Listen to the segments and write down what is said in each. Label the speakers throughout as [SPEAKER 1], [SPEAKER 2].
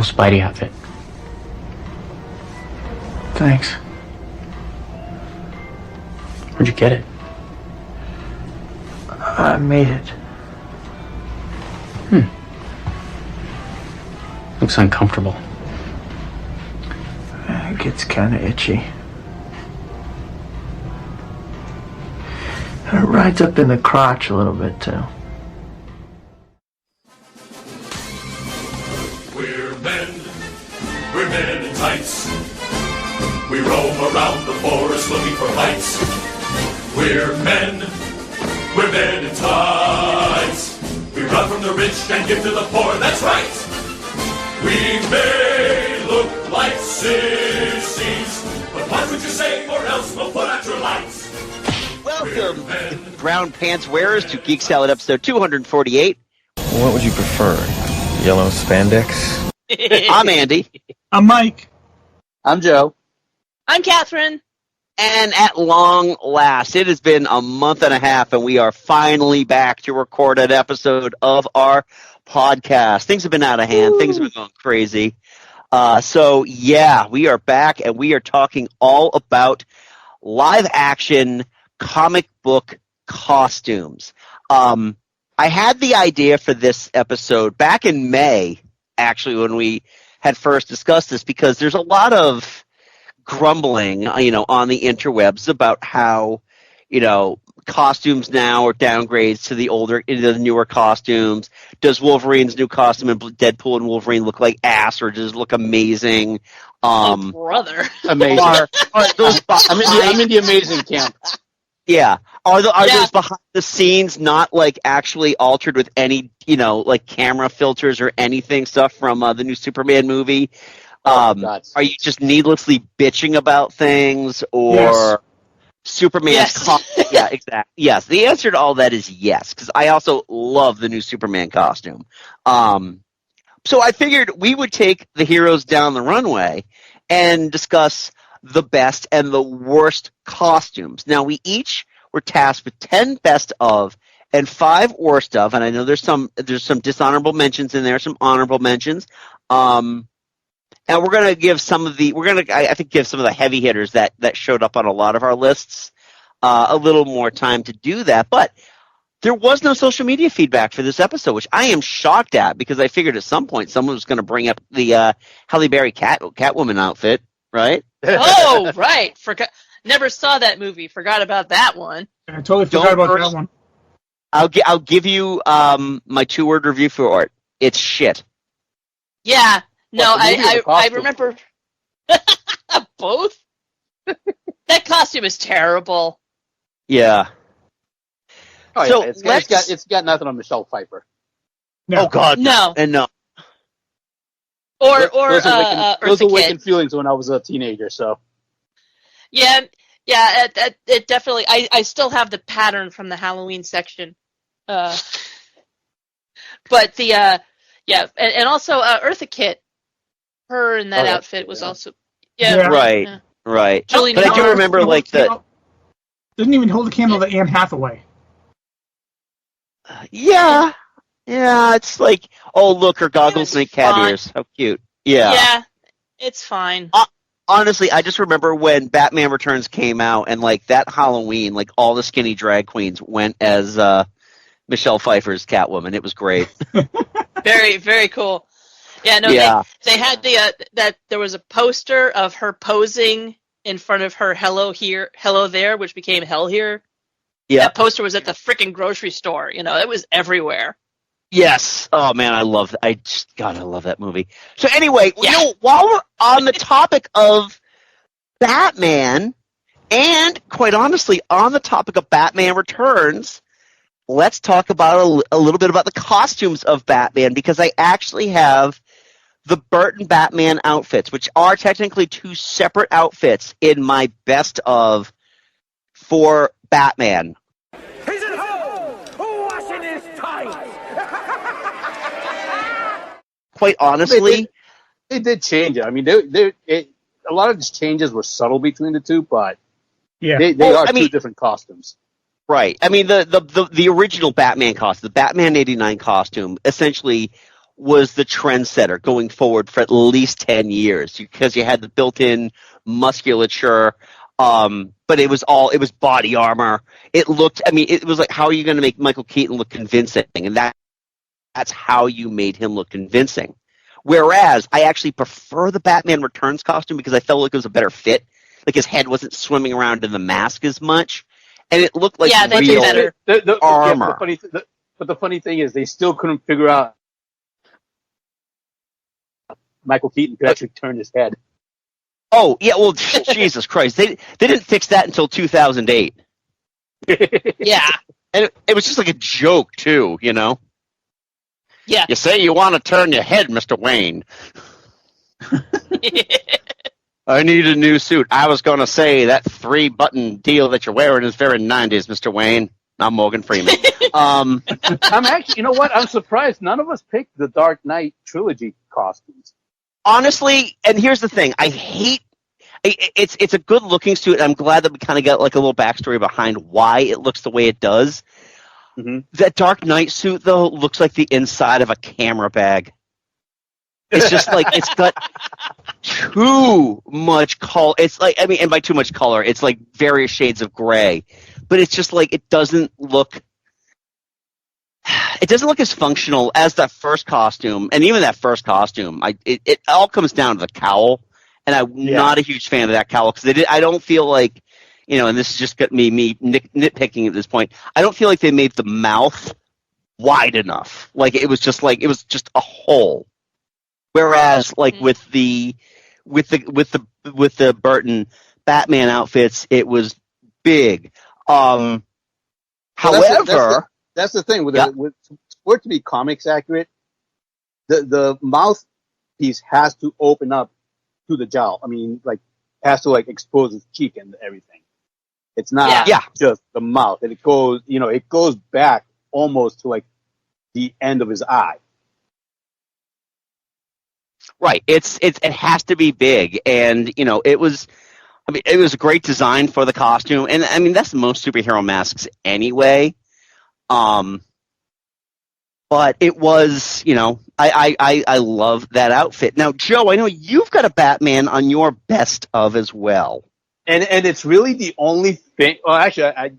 [SPEAKER 1] Spidey outfit.
[SPEAKER 2] Thanks.
[SPEAKER 1] Where'd you get it?
[SPEAKER 2] I made it.
[SPEAKER 1] Looks uncomfortable.
[SPEAKER 2] It gets kind of itchy. It rides up in the crotch a little bit, too.
[SPEAKER 3] We're men in tights. We roam around the forest looking for lights. We're men in tights. We run from the rich and give to the poor, that's right. We may look like sissies, but what would you say, or else we'll put out your lights?
[SPEAKER 4] Welcome, brown pants wearers, to Geek Salad episode 248.
[SPEAKER 5] What would you prefer? Yellow spandex?
[SPEAKER 4] I'm Andy.
[SPEAKER 6] I'm Mike.
[SPEAKER 7] I'm Joe.
[SPEAKER 8] I'm Catherine.
[SPEAKER 4] And at long last, it has been a month and a half, and we are finally back to record an episode of our podcast. Things have been out of hand. Things have been going crazy. So, we are back, and we are talking all about live-action comic book costumes. I had the idea for this episode back in May, actually, when we had first discussed this, because there's a lot of grumbling, on the interwebs about how, costumes now are downgrades to the newer costumes. Does Wolverine's new costume and Deadpool and Wolverine look like ass, or does it look amazing?
[SPEAKER 8] Brother.
[SPEAKER 7] Amazing. I'm in the amazing camp.
[SPEAKER 4] Yeah. Are those behind the scenes not like actually altered with any, like camera filters or anything stuff from the new Superman movie? Are you just needlessly bitching about things, or Superman's yeah, exactly. Yes, the answer to all that is yes, because I also love the new Superman costume. So I figured we would take the heroes down the runway and discuss the best and the worst costumes. Now, we each were tasked with 10 best of and 5 worst of, and I know there's some dishonorable mentions in there, some honorable mentions. And we're going to give some of the heavy hitters that showed up on a lot of our lists a little more time to do that. But there was no social media feedback for this episode, which I am shocked at, because I figured at some point someone was going to bring up the Halle Berry Catwoman outfit, right?
[SPEAKER 8] Oh, right. Never saw that movie. Forgot about that one.
[SPEAKER 6] I totally forgot about that one.
[SPEAKER 4] I'll give you my 2-word review for it. It's shit.
[SPEAKER 8] Yeah. No, I remember both. That costume is terrible.
[SPEAKER 4] Yeah.
[SPEAKER 7] Oh,
[SPEAKER 4] so
[SPEAKER 7] yeah, it's got nothing on Michelle Pfeiffer.
[SPEAKER 6] No.
[SPEAKER 4] Oh God,
[SPEAKER 8] no.
[SPEAKER 4] And no.
[SPEAKER 8] Or
[SPEAKER 7] those are
[SPEAKER 8] Eartha
[SPEAKER 7] wicked
[SPEAKER 8] Kitt.
[SPEAKER 7] feelings when I was a teenager. So.
[SPEAKER 8] Yeah. It definitely. I still have the pattern from the Halloween section. But the and also Eartha Kitt. Her in that outfit was also
[SPEAKER 4] right.
[SPEAKER 8] Julie
[SPEAKER 4] but I do remember
[SPEAKER 6] doesn't even hold the candle to Anne Hathaway.
[SPEAKER 4] Yeah, it's like, oh look, her goggles make cat ears. How cute. Yeah,
[SPEAKER 8] it's fine.
[SPEAKER 4] Honestly, I just remember when Batman Returns came out, and like that Halloween, like all the skinny drag queens went as Michelle Pfeiffer's Catwoman. It was great.
[SPEAKER 8] Very, very cool. Yeah, no,
[SPEAKER 4] yeah.
[SPEAKER 8] They had that there was a poster of her posing in front of her Hello Here, Hello There, which became Hell Here.
[SPEAKER 4] Yeah.
[SPEAKER 8] That poster was at the freaking grocery store. It was everywhere.
[SPEAKER 4] Yes. Oh man, I love that movie. So anyway, while we're on the topic of Batman, and quite honestly, on the topic of Batman Returns, let's talk about a little bit about the costumes of Batman, because I actually have the Burton Batman outfits, which are technically 2 separate outfits in my best of for Batman.
[SPEAKER 3] He's at home, washing his tights.
[SPEAKER 4] Quite honestly,
[SPEAKER 7] they did change it. I mean, a lot of these changes were subtle between the two, but they are two different costumes.
[SPEAKER 4] Right. I mean, the original Batman costume, the Batman '89 costume, essentially was the trendsetter going forward for at least 10 years because you had the built-in musculature, but it was body armor. It was like, how are you going to make Michael Keaton look convincing? And that's how you made him look convincing. Whereas I actually prefer the Batman Returns costume because I felt like it was a better fit. Like his head wasn't swimming around in the mask as much, and it looked like real armor.
[SPEAKER 7] But the funny thing is, they still couldn't figure out Michael Keaton could actually turn his head.
[SPEAKER 4] Oh yeah, well, Jesus Christ, they didn't fix that until 2008.
[SPEAKER 8] Yeah,
[SPEAKER 4] and it was just like a joke too, you know.
[SPEAKER 8] Yeah.
[SPEAKER 4] You say you want to turn your head, Mr. Wayne. I need a new suit. I was going to say that 3-button deal that you're wearing is very 90s, Mr. Wayne. I'm Morgan Freeman.
[SPEAKER 7] I'm actually, you know what? I'm surprised none of us picked the Dark Knight trilogy costumes.
[SPEAKER 4] Honestly, and here's the thing. I hate it's a good looking suit, and I'm glad that we kind of got like a little backstory behind why it looks the way it does. Mm-hmm. That Dark Knight suit, though, looks like the inside of a camera bag. It's just like it's got too much color. It's like, I mean, and by too much color, it's like various shades of gray. But it's just like it doesn't look as functional as that first costume. And even that first costume, it all comes down to the cowl. And I'm not a huge fan of that cowl because I don't feel like, you know, and this is just me nitpicking at this point. I don't feel like they made the mouth wide enough. Like it was just a hole. Whereas, like with the Burton Batman outfits, it was big. However,
[SPEAKER 7] that's the thing for it to be comics accurate, the mouthpiece has to open up to the jowl. I mean, like has to like expose his cheek and everything. It's not just the mouth, and it goes back almost to like the end of his eye.
[SPEAKER 4] Right. It has to be big, and you know it was a great design for the costume, and I mean that's most superhero masks anyway. But it was, you know, I love that outfit. Now, Joe, I know you've got a Batman on your best of as well.
[SPEAKER 7] And it's really the only thing. Well, actually, I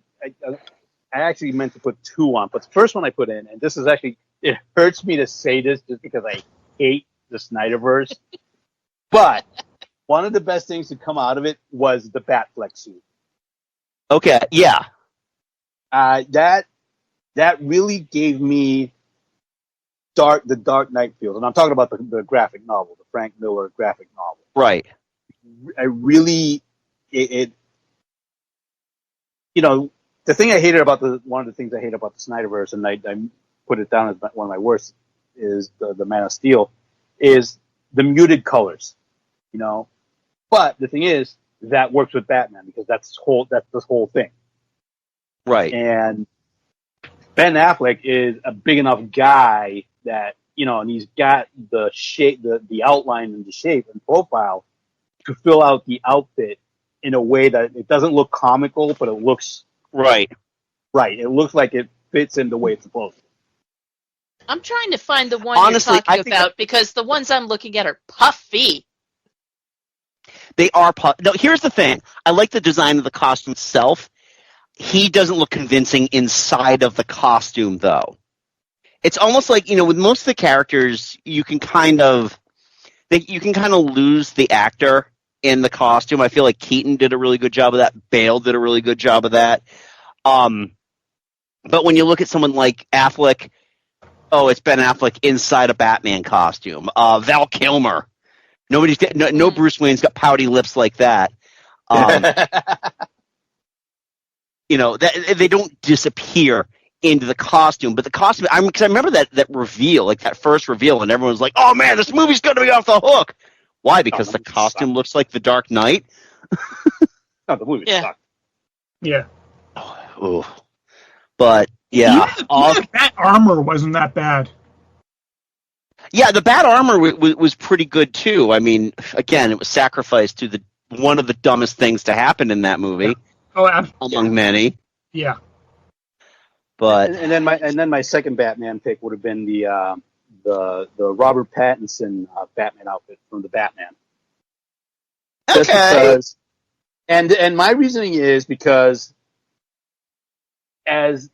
[SPEAKER 7] actually meant to put two on, but the first one I put in, and this is actually, it hurts me to say this just because I hate the Snyderverse, but one of the best things to come out of it was the Batfleck suit.
[SPEAKER 4] Okay, yeah.
[SPEAKER 7] That really gave me the Dark Knight feels, and I'm talking about the graphic novel, the Frank Miller graphic novel.
[SPEAKER 4] Right.
[SPEAKER 7] I really. It you know, the thing I hated about one of the things I hate about the Snyderverse, and I put it down as one of my worst, is the Man of Steel, is the muted colors, you know. But the thing is, that works with Batman because that's this whole thing.
[SPEAKER 4] Right.
[SPEAKER 7] And Ben Affleck is a big enough guy that, you know, and he's got the shape, the outline and the shape and profile to fill out the outfit in a way that it doesn't look comical, but it looks
[SPEAKER 4] right.
[SPEAKER 7] It looks like it fits in the way it's supposed to.
[SPEAKER 8] I'm trying to find the one you're talking about because the ones I'm looking at are puffy.
[SPEAKER 4] They are puffy. No, here's the thing. I like the design of the costume itself. He doesn't look convincing inside of the costume, though. It's almost like, you know, with most of the characters, you can kind of lose the actor in the costume. I feel like Keaton did a really good job of that. Bale did a really good job of that. But when you look at someone like Affleck, it's Ben Affleck inside a Batman costume. Val Kilmer. No Bruce Wayne's got pouty lips like that. You know, they don't disappear into the costume, but the costume. Because I remember that reveal, like that first reveal, and everyone was like, "Oh man, this movie's going to be off the hook." Why? Because the costume looks like the Dark Knight.
[SPEAKER 7] No, the movie sucked.
[SPEAKER 6] Yeah.
[SPEAKER 4] Oh. But yeah,
[SPEAKER 6] the Bat armor wasn't that bad.
[SPEAKER 4] Yeah, the Bat armor was pretty good too. I mean, again, it was sacrificed to one of the dumbest things to happen in that movie.
[SPEAKER 6] Oh, absolutely.
[SPEAKER 4] Among many.
[SPEAKER 6] Yeah.
[SPEAKER 4] But
[SPEAKER 7] and then my second Batman pick would have been the the Robert Pattinson Batman outfit from the Batman.
[SPEAKER 4] Okay.
[SPEAKER 7] Just because, and my reasoning is because, as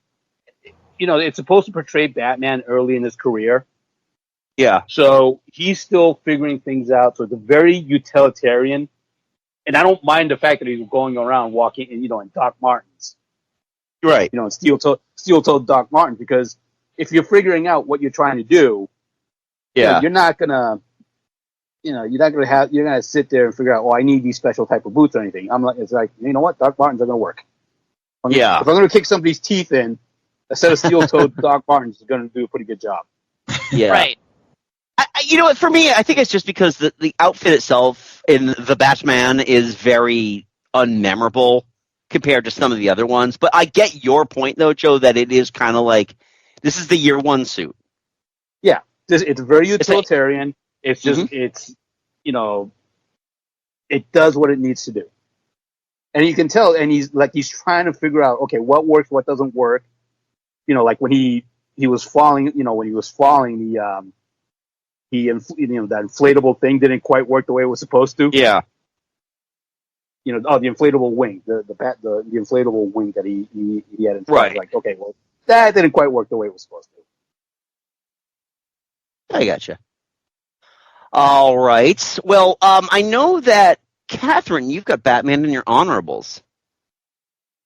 [SPEAKER 7] you know, it's supposed to portray Batman early in his career.
[SPEAKER 4] Yeah.
[SPEAKER 7] So he's still figuring things out. So it's a very utilitarian, and I don't mind the fact that he's going around walking in, in Doc Martens,
[SPEAKER 4] Right.
[SPEAKER 7] in steel-toed Doc Martens, because if you're figuring out what you're trying to do,
[SPEAKER 4] Yeah.
[SPEAKER 7] you're not gonna sit there and figure out, I need these special type of boots or anything. It's like, you know what, Doc Martens are gonna work. If I'm gonna kick somebody's teeth in, a set of steel-toed Doc Martens is gonna do a pretty good job.
[SPEAKER 4] Yeah.
[SPEAKER 8] Right.
[SPEAKER 4] You know what? For me, I think it's just because the outfit itself in the Batman is very unmemorable compared to some of the other ones. But I get your point, though, Joe, that it is kind of like this is the year one suit.
[SPEAKER 7] Yeah, it's very utilitarian. It's just it does what it needs to do, and you can tell. And he's trying to figure out, okay, what works, what doesn't work. Like when he was falling, when he was falling, that inflatable thing didn't quite work the way it was supposed to.
[SPEAKER 4] Yeah.
[SPEAKER 7] The inflatable wing, the inflatable wing that he had in
[SPEAKER 4] Right.
[SPEAKER 7] Like, okay, well, that didn't quite work the way it was supposed to.
[SPEAKER 4] I gotcha. All right. Well, I know that, Catherine, you've got Batman in your honorables.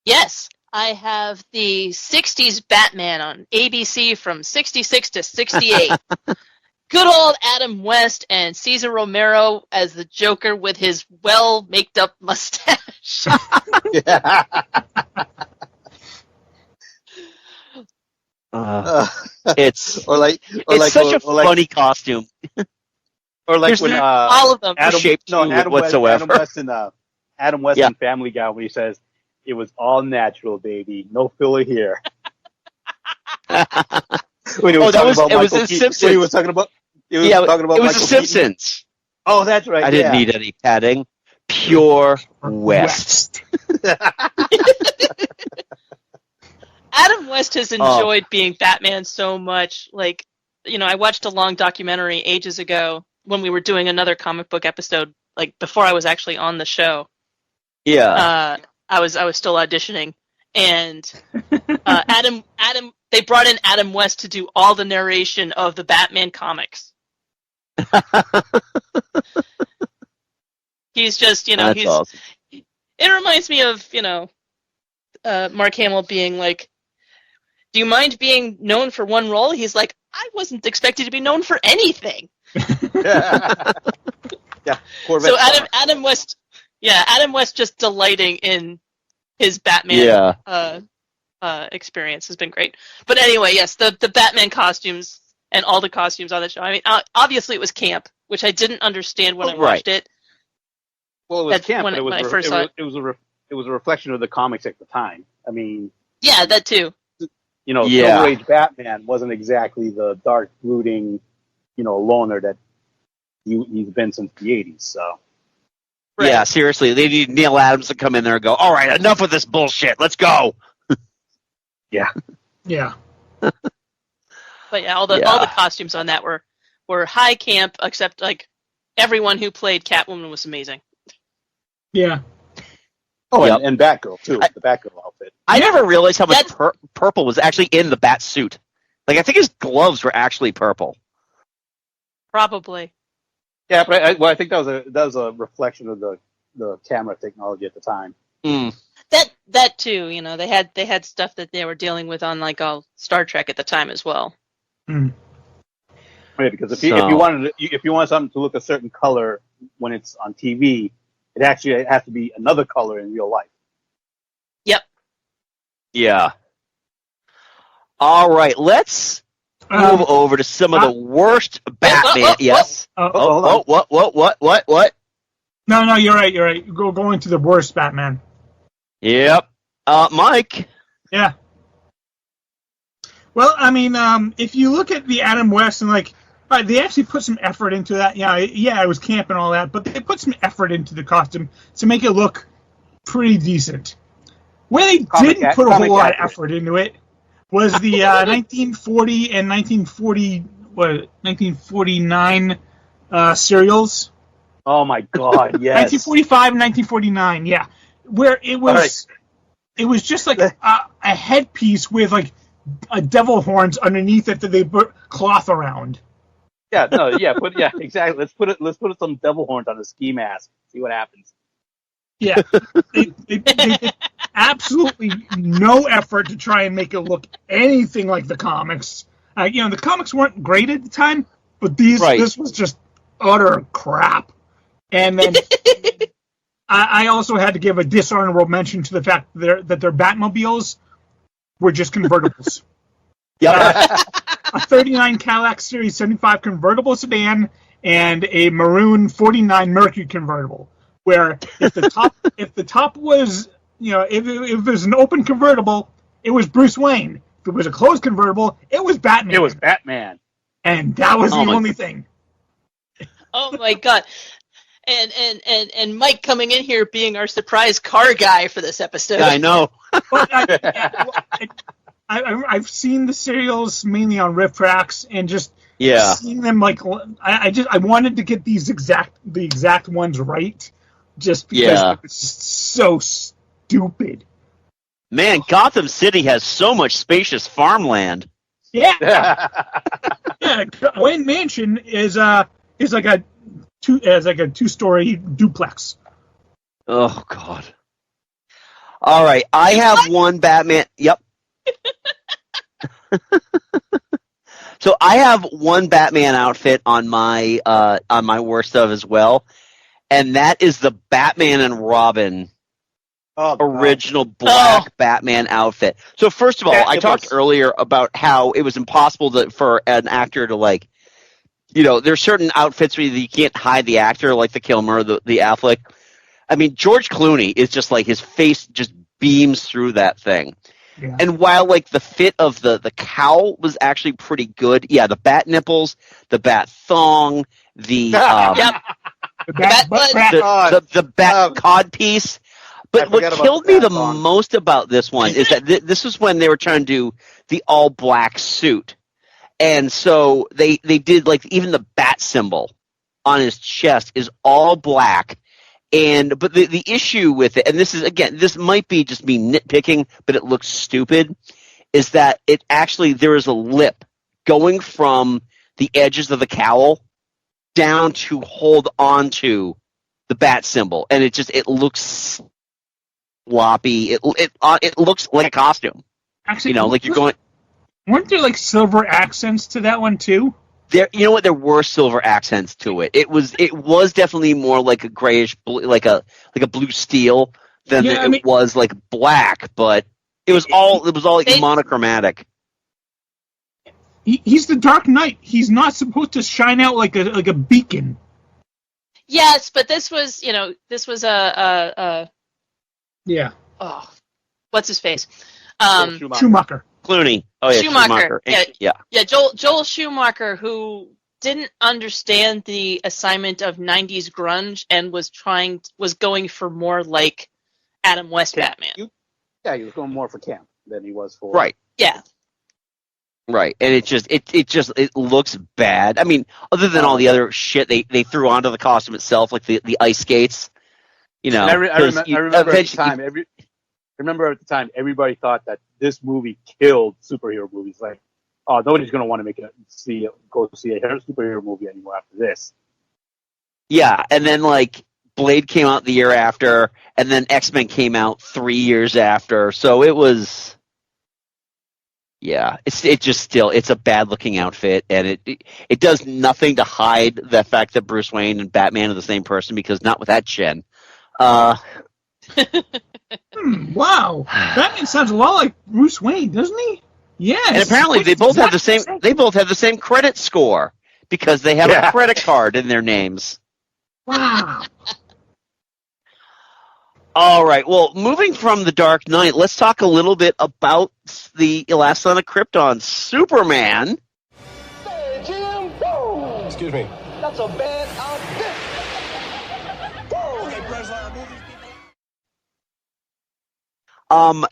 [SPEAKER 8] Yes, I have the 60s Batman on ABC from 66 to 68. Good old Adam West and Cesar Romero as the Joker with his well-maked-up mustache.
[SPEAKER 4] It's such a funny costume.
[SPEAKER 7] Or like
[SPEAKER 4] There's
[SPEAKER 7] when
[SPEAKER 8] all of them
[SPEAKER 7] Adam
[SPEAKER 4] whatsoever.
[SPEAKER 7] Adam West in Family Guy, when he says, "It was all natural, baby, no filler here." When he was talking about
[SPEAKER 4] it was
[SPEAKER 7] Michael
[SPEAKER 4] the
[SPEAKER 7] Keaton,
[SPEAKER 4] Simpsons.
[SPEAKER 7] when he was talking about
[SPEAKER 4] It was
[SPEAKER 7] Michael
[SPEAKER 4] the
[SPEAKER 7] Keaton.
[SPEAKER 4] Simpsons.
[SPEAKER 7] Oh, that's right.
[SPEAKER 4] I didn't need any padding. Pure West.
[SPEAKER 8] Adam West has enjoyed being Batman so much. Like, I watched a long documentary ages ago when we were doing another comic book episode, like before I was actually on the show.
[SPEAKER 4] Yeah.
[SPEAKER 8] I was still auditioning, and they brought in Adam West to do all the narration of the Batman comics. He's just,
[SPEAKER 4] That's awesome.
[SPEAKER 8] It reminds me of, Mark Hamill being like, "Do you mind being known for one role?" He's like, "I wasn't expected to be known for anything."
[SPEAKER 7] Yeah.
[SPEAKER 8] So Adam West just delighting in his Batman experience has been great. But anyway, yes, the Batman costumes and all the costumes on the show. I mean, obviously it was camp, which I didn't understand when I watched it.
[SPEAKER 7] Well, it was camp, but it was a reflection of the comics at the time. I mean,
[SPEAKER 8] yeah, that too.
[SPEAKER 7] Silver Age Batman wasn't exactly the dark, brooding, loner that he's been since the 80s. So.
[SPEAKER 4] Right. Yeah, seriously, they need Neil Adams to come in there and go, "All right, enough of this bullshit. Let's go."
[SPEAKER 7] Yeah.
[SPEAKER 6] Yeah.
[SPEAKER 8] But yeah, all the costumes on that were high camp, except like everyone who played Catwoman was amazing.
[SPEAKER 6] Yeah.
[SPEAKER 7] Oh, and Batgirl too. The Batgirl outfit.
[SPEAKER 4] I never realized how much purple was actually in the bat suit. Like, I think his gloves were actually purple.
[SPEAKER 8] Probably.
[SPEAKER 7] Yeah, but I think that was a reflection of the camera technology at the time.
[SPEAKER 4] Mm.
[SPEAKER 8] That too, they had stuff that they were dealing with on like all Star Trek at the time as well.
[SPEAKER 6] Mm.
[SPEAKER 7] Right, because if you want something to look a certain color when it's on TV, it has to be another color in real life.
[SPEAKER 8] Yep.
[SPEAKER 4] Yeah. All right, let's move over to some of the worst Batman. Yes. What?
[SPEAKER 6] No, you're right. Going to the worst Batman.
[SPEAKER 4] Yep. Mike.
[SPEAKER 6] Yeah. Well, I mean, if you look at the Adam West and they actually put some effort into that. Yeah, it was camp and all that, but they put some effort into the costume to make it look pretty decent. Where they didn't put a whole lot of effort into it was the 1940 and 1940 1949 serials.
[SPEAKER 7] Oh my God! Yes.
[SPEAKER 6] 1945 and 1949. Yeah, where it was. It was just like a headpiece with like a devil horns underneath it that they put cloth around.
[SPEAKER 7] Yeah, exactly. Let's put some devil horns on a ski mask. See what happens.
[SPEAKER 6] Yeah, they did absolutely no effort to try and make it look anything like the comics. The comics weren't great at the time, but this was just utter crap. And then I also had to give a dishonorable mention to the fact that their Batmobiles were just convertibles.
[SPEAKER 4] Yeah.
[SPEAKER 6] A 39 Cadillac Series 75 convertible sedan and a maroon 49 Mercury convertible. Where if the top was, if it was an open convertible, it was Bruce Wayne. If it was a closed convertible, it was Batman.
[SPEAKER 7] It was Batman.
[SPEAKER 6] And that was the only thing.
[SPEAKER 8] Oh my God. And Mike coming in here being our surprise car guy for this episode.
[SPEAKER 4] Yeah, I know.
[SPEAKER 6] But I've seen the serials mainly on Riff Tracks and just seeing them like I wanted to get the exact ones right, just because it was just so stupid.
[SPEAKER 4] Man, Gotham City has so much spacious farmland.
[SPEAKER 6] Yeah. Wayne Mansion is like a two-story duplex.
[SPEAKER 4] Oh God! All right, I have one Batman. Yep. So I have one Batman outfit on my worst of as well, and that is the Batman and Robin original black Batman outfit. So first of all, I talked earlier about how it was impossible for an actor to there's certain outfits where you can't hide the actor, like the Kilmer, the Affleck. I mean, George Clooney is just like his face just beams through that thing. Yeah. And while the fit of the cowl was actually pretty good, the bat nipples, the bat thong, the bat cod piece. But what killed me the most about this one is that this was when they were trying to do the all black suit. And so they did even the bat symbol on his chest is all black. But the issue with it, and this might be just me nitpicking, but it looks stupid, is that there is a lip going from the edges of the cowl down to hold onto the bat symbol, and it looks sloppy. It looks like a costume.
[SPEAKER 6] Actually,
[SPEAKER 4] you're going.
[SPEAKER 6] Weren't there silver accents to that one too?
[SPEAKER 4] There were silver accents to it. It was definitely more like a grayish, like a blue steel than it was black. But it was all monochromatic.
[SPEAKER 6] He's the Dark Knight. He's not supposed to shine out like a beacon.
[SPEAKER 8] Yes, but this was
[SPEAKER 6] yeah.
[SPEAKER 8] Oh, what's his face?
[SPEAKER 6] Schumacher.
[SPEAKER 4] Clooney. Oh yeah,
[SPEAKER 8] Schumacher.
[SPEAKER 4] Yeah.
[SPEAKER 8] Joel Schumacher, who didn't understand the assignment of 90s grunge and was going for more like Adam West Batman.
[SPEAKER 7] He was going more for camp than he was for
[SPEAKER 4] right.
[SPEAKER 8] Yeah.
[SPEAKER 4] Right, and it looks bad. I mean, other than all the other shit they threw onto the costume itself, like the ice skates.
[SPEAKER 7] I remember at the time everybody thought that this movie killed superhero movies. Nobody's going to want to go see a superhero movie anymore after this.
[SPEAKER 4] Yeah, and then Blade came out the year after, and then X-Men came out 3 years after. So it was, it's a bad looking outfit, and it does nothing to hide the fact that Bruce Wayne and Batman are the same person, because not with that chin.
[SPEAKER 6] Wow, Batman sounds a lot like Bruce Wayne, doesn't he? Yes.
[SPEAKER 4] And apparently they both have the same. They both have the same credit score because they have a credit card in their names.
[SPEAKER 6] Wow.
[SPEAKER 4] All right. Well, moving from the Dark Knight, let's talk a little bit about the Last Son of Krypton, Superman.
[SPEAKER 9] Say, Jim. Whoa. Excuse me. That's a bad outfit.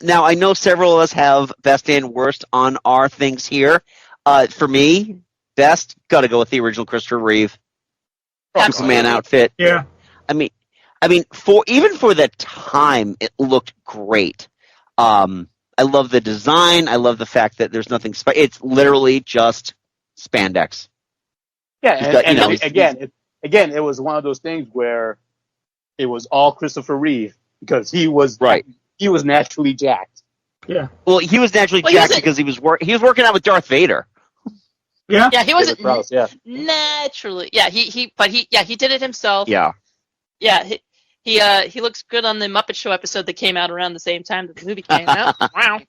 [SPEAKER 4] Now, I know several of us have best and worst on our things here. For me, best, got to go with the original Christopher Reeve
[SPEAKER 8] Absolutely.
[SPEAKER 4] Superman outfit.
[SPEAKER 6] Yeah.
[SPEAKER 4] I mean, for the time, it looked great. I love the design. I love the fact that there's nothing. It's literally just spandex.
[SPEAKER 7] Yeah,
[SPEAKER 4] Got,
[SPEAKER 7] again, it was one of those things where it was all Christopher Reeve because he was He was naturally jacked.
[SPEAKER 6] Yeah.
[SPEAKER 4] Well, he was naturally jacked because he was working out with Darth Vader.
[SPEAKER 6] Yeah.
[SPEAKER 8] Yeah, he wasn't
[SPEAKER 7] Yeah.
[SPEAKER 8] naturally. Yeah, he did it himself.
[SPEAKER 4] Yeah.
[SPEAKER 8] Yeah, he looks good on the Muppet Show episode that came out around the same time that the movie came out. Wow.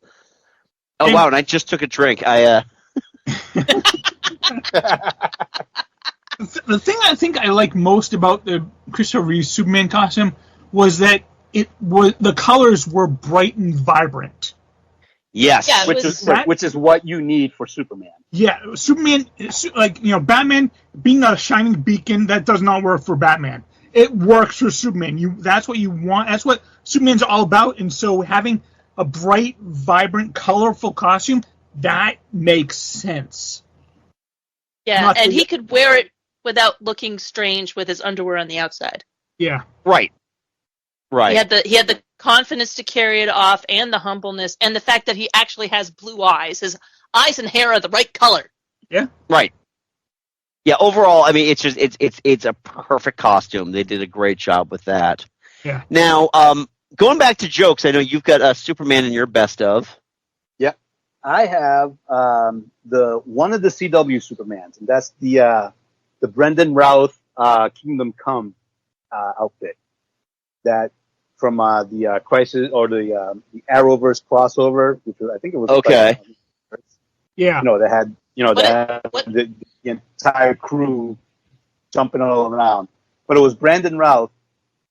[SPEAKER 4] Oh wow! And I just took a drink.
[SPEAKER 6] The thing I think I like most about the Christopher Reeve Superman costume was that the colors were bright and vibrant.
[SPEAKER 4] Yes,
[SPEAKER 8] Yeah,
[SPEAKER 7] which is what you need for Superman.
[SPEAKER 6] Yeah, Superman, Batman being a shining beacon, that does not work for Batman. It works for Superman. That's what you want. That's what Superman's all about. And so having a bright, vibrant, colorful costume, that makes sense.
[SPEAKER 8] Yeah, and he could wear it without looking strange with his underwear on the outside.
[SPEAKER 6] Yeah.
[SPEAKER 4] Right.
[SPEAKER 8] He had the confidence to carry it off, and the humbleness, and the fact that he actually has blue eyes. His eyes and hair are the right color.
[SPEAKER 6] Yeah.
[SPEAKER 4] Right. Yeah. Overall, I mean, it's a perfect costume. They did a great job with that.
[SPEAKER 6] Yeah.
[SPEAKER 4] Now, going back to jokes, I know you've got a Superman in your best of.
[SPEAKER 7] Yeah, I have one of the CW Supermans, and that's the Brendan Routh Kingdom Come outfit. That from the Crisis or the Arrowverse crossover, which was, I think it was
[SPEAKER 4] okay.
[SPEAKER 6] Yeah.
[SPEAKER 7] They had the entire crew jumping all around, but it was Brandon Routh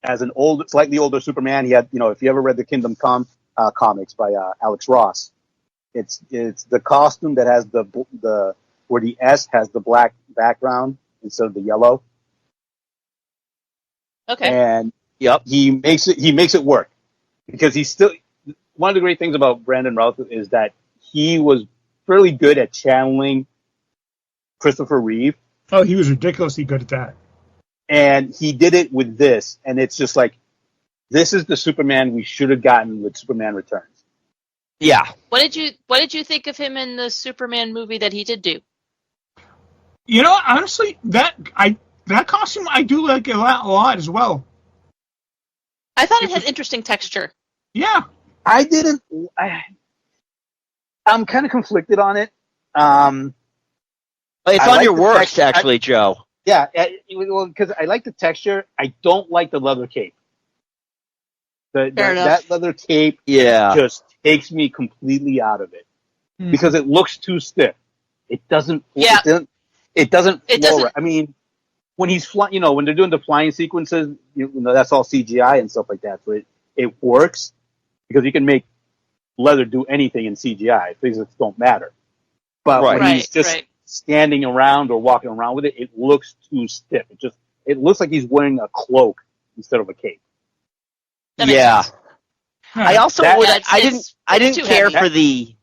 [SPEAKER 7] as an slightly older Superman. He had, if you ever read the Kingdom Come comics by Alex Ross, it's the costume that has the where the S has the black background instead of the yellow.
[SPEAKER 8] Okay.
[SPEAKER 7] And
[SPEAKER 4] yep,
[SPEAKER 7] he makes it work because he's still one of the great things about Brandon Routh is that he was fairly good at channeling Christopher Reeve.
[SPEAKER 6] Oh, he was ridiculously good at that.
[SPEAKER 7] And he did it with this, and it's just like, this is the Superman we should have gotten with Superman Returns.
[SPEAKER 4] Yeah.
[SPEAKER 8] What did you think of him in the Superman movie that he did do?
[SPEAKER 6] Honestly, that costume I do like a lot as well.
[SPEAKER 8] I thought it had interesting texture.
[SPEAKER 6] Yeah.
[SPEAKER 7] I'm kind of conflicted on it.
[SPEAKER 4] It's on your worst, actually, Joe.
[SPEAKER 7] Yeah, because I like the texture. I don't like the leather cape. That leather cape just takes me completely out of it because it looks too stiff. It doesn't.
[SPEAKER 8] Yeah.
[SPEAKER 7] It doesn't. I mean, when he's flying, when they're doing the flying sequences, that's all CGI and stuff like that. So it works because you can make leather do anything in CGI. Physics don't matter. But when he's just standing around or walking around with it, it looks too stiff. It looks like he's wearing a cloak instead of a cape.
[SPEAKER 4] Yeah. I also I didn't care
[SPEAKER 8] heavy.
[SPEAKER 4] for the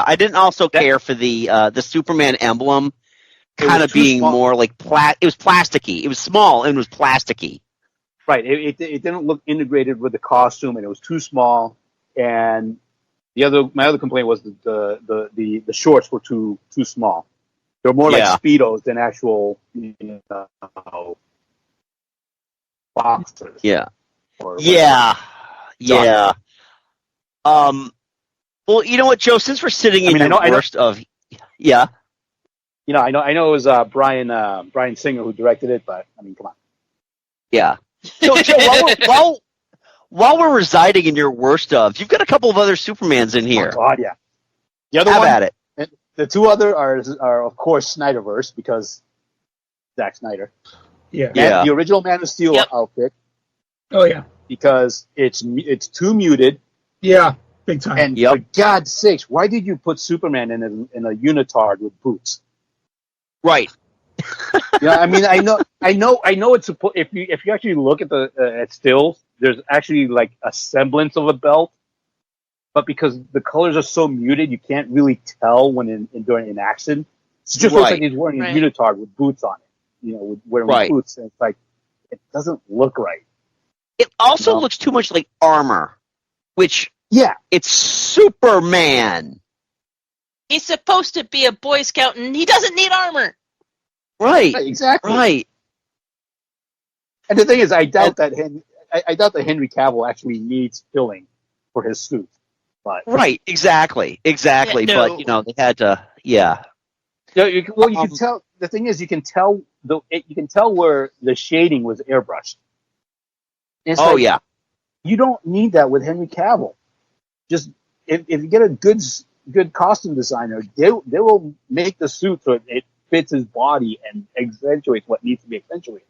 [SPEAKER 4] I didn't also care for the Superman emblem kind of being small. More like it was plasticky. It was small and it was plasticky.
[SPEAKER 7] Right. It didn't look integrated with the costume, and it was too small. And my other complaint was the shorts were too small. They're more like Speedos than actual boxers.
[SPEAKER 4] Yeah. Yeah. Well, you know what, Joe? Since we're sitting in the worst of, I
[SPEAKER 7] know it was Bryan Singer who directed it, but I mean, come on.
[SPEAKER 4] Yeah. So, Joe, while we're residing in your worst of, you've got a couple of other Supermans in here.
[SPEAKER 7] Oh God, yeah. The other
[SPEAKER 4] Have
[SPEAKER 7] one,
[SPEAKER 4] at it.
[SPEAKER 7] The two other are of course Snyderverse because Zack Snyder.
[SPEAKER 6] Yeah.
[SPEAKER 7] And the original Man of Steel outfit.
[SPEAKER 6] Oh yeah.
[SPEAKER 7] Because it's too muted.
[SPEAKER 6] Yeah, big time.
[SPEAKER 7] And for God's sakes, why did you put Superman in a unitard with boots?
[SPEAKER 4] Right.
[SPEAKER 7] I mean, I know it's if you actually look at at stills, there's actually like a semblance of a belt, but because the colors are so muted, you can't really tell when during an action. It just looks like he's wearing a unitard with boots on it. With wearing boots, and it's like it doesn't look right.
[SPEAKER 4] It also looks too much like armor, which it's Superman.
[SPEAKER 8] He's supposed to be a Boy Scout, and he doesn't need armor.
[SPEAKER 4] Right.
[SPEAKER 7] Exactly.
[SPEAKER 4] Right.
[SPEAKER 7] And the thing is, I doubt that Henry Cavill actually needs filling for his suit. But
[SPEAKER 4] exactly.
[SPEAKER 8] Yeah, no.
[SPEAKER 4] But they had to. Yeah.
[SPEAKER 7] You can tell. The thing is, you can tell where the shading was airbrushed. It's you don't need that with Henry Cavill. Just if you get a good costume designer, they will make the suit so it fits his body and accentuates what needs to be accentuated.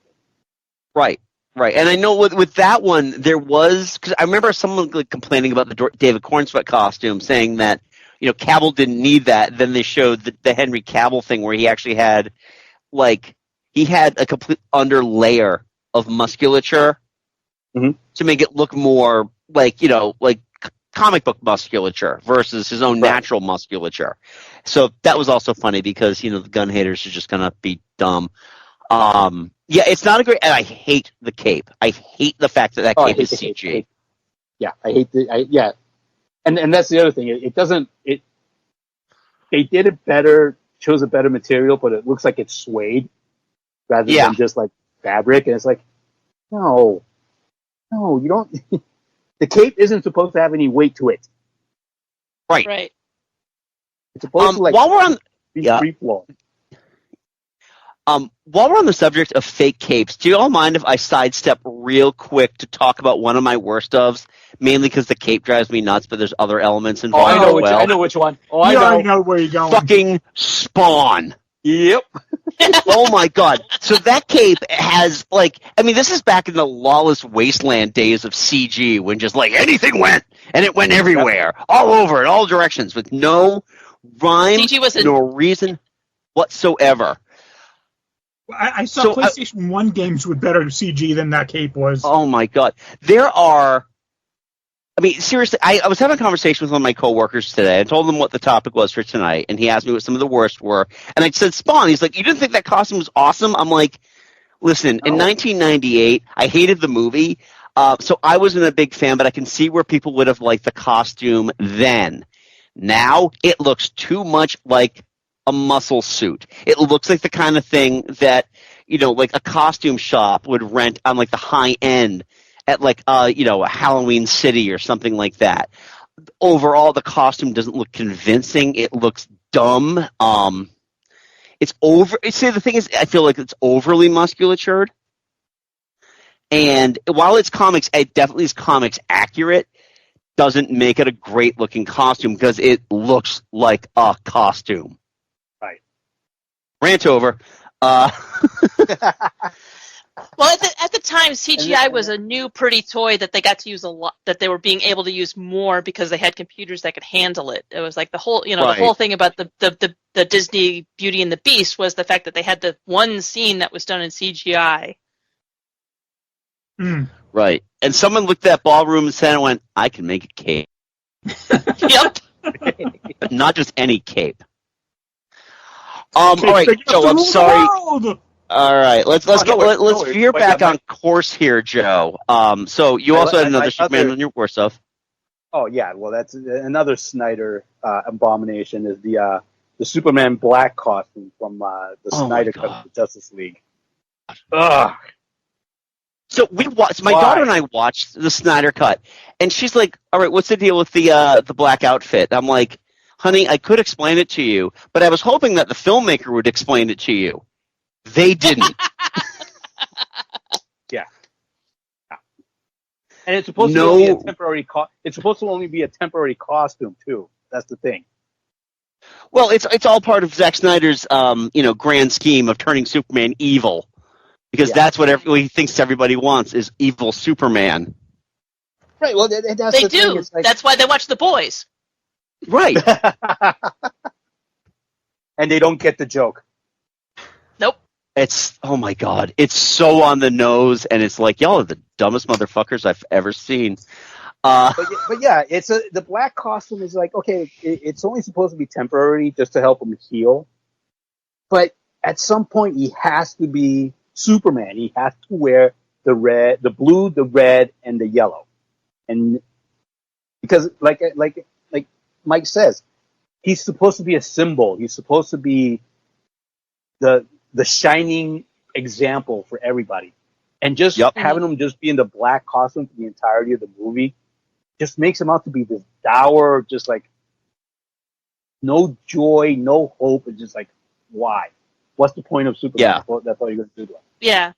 [SPEAKER 7] Right.
[SPEAKER 4] And I know with that one, there was, because I remember someone complaining about the David Cornsweet costume, saying that, Cavill didn't need that. Then they showed the Henry Cavill thing where he actually had, a complete underlayer of musculature to make it look more like comic book musculature versus his own natural musculature. So that was also funny because, the Gunn haters are just going to be dumb. It's not a great, and I hate the cape. I hate the fact that cape is CG.
[SPEAKER 7] Yeah, I hate and that's the other thing. They did it better, chose a better material, but it looks like it's suede rather than just like fabric. And it's like, no, you don't. The cape isn't supposed to have any weight to it.
[SPEAKER 8] Right.
[SPEAKER 7] It's supposed to
[SPEAKER 4] while we're on
[SPEAKER 7] free flow.
[SPEAKER 4] While we're on the subject of fake capes, do you all mind if I sidestep real quick to talk about one of my worst ofs? Mainly because the cape drives me nuts, but there's other elements involved.
[SPEAKER 7] I know which one. I
[SPEAKER 6] already know where you're going.
[SPEAKER 4] Fucking Spawn.
[SPEAKER 7] Yep.
[SPEAKER 4] Oh my god. So that cape has this is back in the lawless wasteland days of CG when just anything went and it went everywhere, all over in all directions with no rhyme nor reason whatsoever.
[SPEAKER 6] I saw PlayStation 1 games with better CG than that cape was.
[SPEAKER 4] Oh my god. There are seriously, I was having a conversation with one of my coworkers today. I told him what the topic was for tonight, and he asked me what some of the worst were. And I said, Spawn. He's like, you didn't think that costume was awesome? I'm like, listen, in 1998, I hated the movie, so I wasn't a big fan, but I can see where people would have liked the costume then. Now, it looks too much like a muscle suit. It looks like the kind of thing that, a costume shop would rent on, the high end at a Halloween City or something like that. Overall, the costume doesn't look convincing. It looks dumb. It's over. See, the thing is, I feel like it's overly musculatured. And while it definitely is comics accurate, doesn't make it a great looking costume because it looks like a costume.
[SPEAKER 7] Right.
[SPEAKER 4] Rant over.
[SPEAKER 8] Well, at the time, CGI was a new, pretty toy that they got to use a lot. That they were being able to use more because they had computers that could handle it. It was like the whole thing about the Disney Beauty and the Beast was the fact that they had the one scene that was done in CGI.
[SPEAKER 4] Right, and someone looked at that ballroom and went, "I can make a cape."
[SPEAKER 8] Yep,
[SPEAKER 4] but not just any cape. All right, Joe. I'm sorry. All right, let's go. Let's veer back on course here, Joe. So you also had another Superman on your worst of.
[SPEAKER 7] Oh yeah, well that's another Snyder abomination is the Superman black costume from the Snyder Cut of the Justice League. Ugh.
[SPEAKER 4] So we watched. My daughter and I watched the Snyder Cut, and she's like, "All right, what's the deal with the black outfit?" I'm like, "Honey, I could explain it to you, but I was hoping that the filmmaker would explain it to you." They didn't.
[SPEAKER 7] Yeah. And it's supposed to be a temporary. It's supposed to only be a temporary costume too. That's the thing.
[SPEAKER 4] Well, it's all part of Zack Snyder's grand scheme of turning Superman evil, because that's what he thinks everybody wants is evil Superman.
[SPEAKER 7] Right. Well,
[SPEAKER 8] they do. That's why they watch The Boys.
[SPEAKER 4] Right.
[SPEAKER 7] And they don't get the joke.
[SPEAKER 8] Nope.
[SPEAKER 4] It's, oh my god, it's so on the nose, and it's like, y'all are the dumbest motherfuckers I've ever seen.
[SPEAKER 7] But yeah, the black costume is like, okay, it's only supposed to be temporary just to help him heal. but at some point he has to be Superman. He has to wear the blue, the red, and the yellow, and because like Mike says, he's supposed to be a symbol. He's supposed to be the shining example for everybody, and just having him just be in the black costume for the entirety of the movie just makes him out to be this dour, just like no joy, no hope. It's just like, why? What's the point of Superman?
[SPEAKER 4] Yeah.
[SPEAKER 7] Well, that's all you're going to do to him.
[SPEAKER 8] Yeah.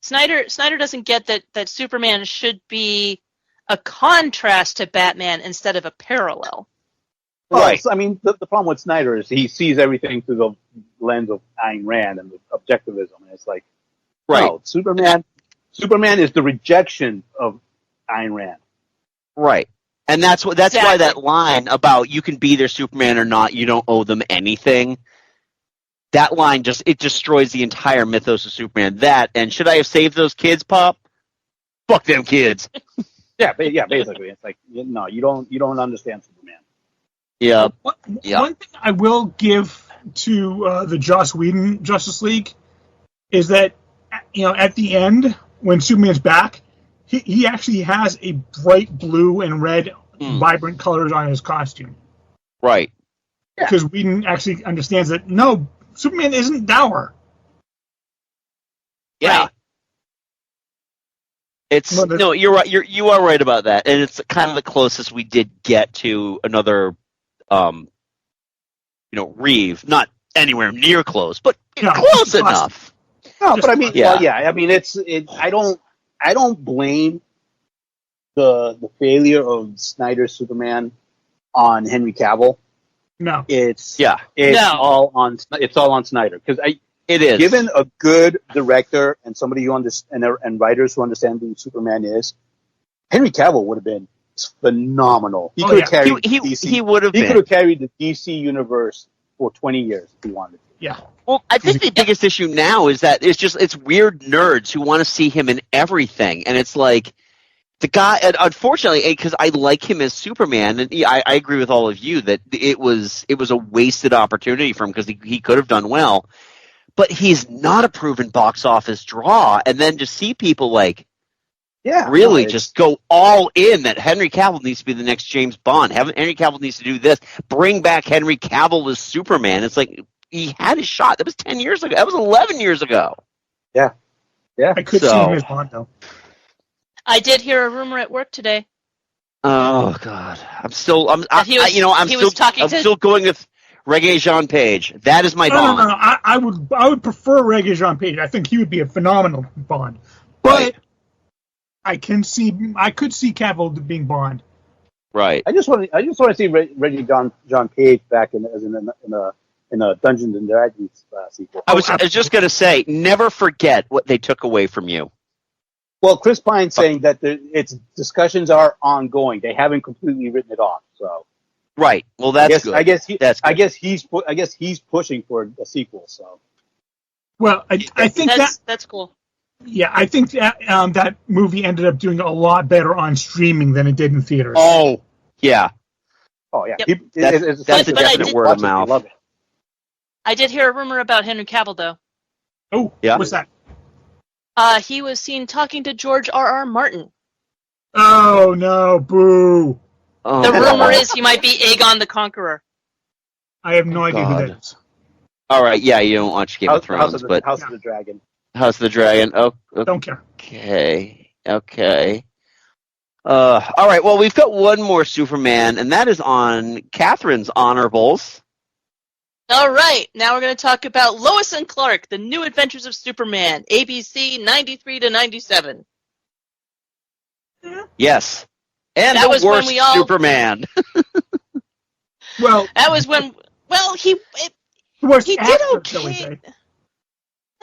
[SPEAKER 8] Snyder doesn't get that Superman should be a contrast to Batman instead of a parallel.
[SPEAKER 7] Right. I mean, the problem with Snyder is he sees everything through the lens of Ayn Rand and objectivism. And it's like, no, Superman is the rejection of Ayn Rand.
[SPEAKER 4] Right. And that's why that line about you can be their Superman or not, you don't owe them anything. That line it destroys the entire mythos of Superman. That and should I have saved those kids, Pop? Fuck them kids.
[SPEAKER 7] Yeah, basically, it's like no, you don't understand Superman.
[SPEAKER 4] Yeah.
[SPEAKER 6] One thing I will give to the Joss Whedon Justice League is that at the end when Superman's back, he actually has a bright blue and red, vibrant colors on his costume.
[SPEAKER 4] Right.
[SPEAKER 6] Because Whedon actually understands that no, Superman isn't dour.
[SPEAKER 4] Yeah.
[SPEAKER 8] Right.
[SPEAKER 4] You're right. You are right about that, and it's kind of the closest we did get to another, Reeve. Not anywhere near close, but close enough.
[SPEAKER 7] No, but I mean, I mean, I don't blame the failure of Snyder's Superman on Henry Cavill.
[SPEAKER 6] No,
[SPEAKER 7] it's all on Snyder because
[SPEAKER 4] it is
[SPEAKER 7] given a good director and somebody who and writers who understand who Superman is. Henry Cavill would have been phenomenal. He could have carried DC. He would have. He could have carried the DC universe for 20 years if he wanted to.
[SPEAKER 6] Yeah.
[SPEAKER 4] Well, I think the biggest issue now is that it's weird nerds who want to see him in everything, and it's like the guy. Unfortunately, because I like him as Superman, and I agree with all of you that it was a wasted opportunity for him because he could have done well, but he's not a proven box office draw. And then to see people just go all in that Henry Cavill needs to be the next James Bond. Henry Cavill needs to do this. Bring back Henry Cavill as Superman. It's like. He had his shot. That was 10 years ago. That was 11 years ago.
[SPEAKER 7] Yeah.
[SPEAKER 6] I could see him as Bond, though.
[SPEAKER 8] I did hear a rumor at work today.
[SPEAKER 4] Oh God, I'm still going with Regé-Jean Page. That is my Bond.
[SPEAKER 6] No. I would prefer Regé-Jean Page. I think he would be a phenomenal Bond. But I could see Cavill being Bond.
[SPEAKER 4] Right.
[SPEAKER 7] I just want to see Regé-Jean Page back in a Dungeons and Dragons sequel.
[SPEAKER 4] I was just going to say, never forget what they took away from you.
[SPEAKER 7] Well, Chris Pine's saying that its discussions are ongoing. They haven't completely written it off. So,
[SPEAKER 4] right. Well, that's good.
[SPEAKER 7] I guess he's pushing for a sequel. So,
[SPEAKER 6] well, I think
[SPEAKER 8] that's cool.
[SPEAKER 6] Yeah, I think that movie ended up doing a lot better on streaming than it did in theaters.
[SPEAKER 4] Oh, yeah.
[SPEAKER 7] Oh, yeah.
[SPEAKER 8] Yep.
[SPEAKER 4] That's a definite word of mouth.
[SPEAKER 7] Love it.
[SPEAKER 8] I did hear a rumor about Henry Cavill, though.
[SPEAKER 6] Oh,
[SPEAKER 4] yeah.
[SPEAKER 6] What's that?
[SPEAKER 8] He was seen talking to George R.R. Martin.
[SPEAKER 6] Oh, no, boo.
[SPEAKER 4] Oh,
[SPEAKER 8] the rumor is he might be Aegon the Conqueror.
[SPEAKER 6] I have no idea who that is.
[SPEAKER 4] All right, yeah, you don't watch Game of Thrones,
[SPEAKER 7] House of the Dragon.
[SPEAKER 4] House of the Dragon. Oh,
[SPEAKER 6] don't care.
[SPEAKER 4] Okay. All right, well, we've got one more Superman, and that is on Catherine's honorables.
[SPEAKER 8] All right, now we're going to talk about Lois and Clark, The New Adventures of Superman, ABC 93 to 97.
[SPEAKER 4] Yes. And
[SPEAKER 8] that
[SPEAKER 4] the worst Superman.
[SPEAKER 6] Well,
[SPEAKER 8] that was when, he did okay.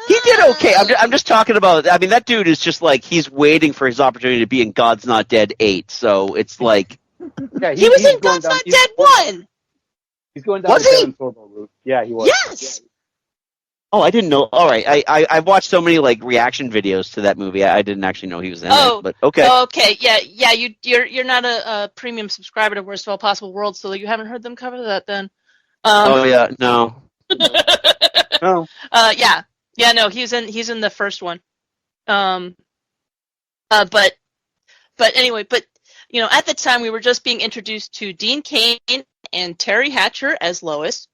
[SPEAKER 4] He did okay. I'm just talking about, I mean, that dude is just like, he's waiting for his opportunity to be in God's Not Dead 8, so it's like...
[SPEAKER 7] Yeah,
[SPEAKER 8] he was in God's Not Dead 1!
[SPEAKER 7] He's going down the Kevin Sorbo route. Yeah, he was.
[SPEAKER 8] Yes!
[SPEAKER 7] Yeah.
[SPEAKER 4] Oh, I didn't know. All right, I watched so many reaction videos to that movie. I didn't actually know he was in it. But okay.
[SPEAKER 8] Oh, okay. Yeah. You're not a premium subscriber to Worst of All Possible Worlds, so you haven't heard them cover that then.
[SPEAKER 4] Oh yeah, no. Oh.
[SPEAKER 8] No, he's in the first one. But anyway, at the time we were just being introduced to Dean Cain and Terry Hatcher as Lois,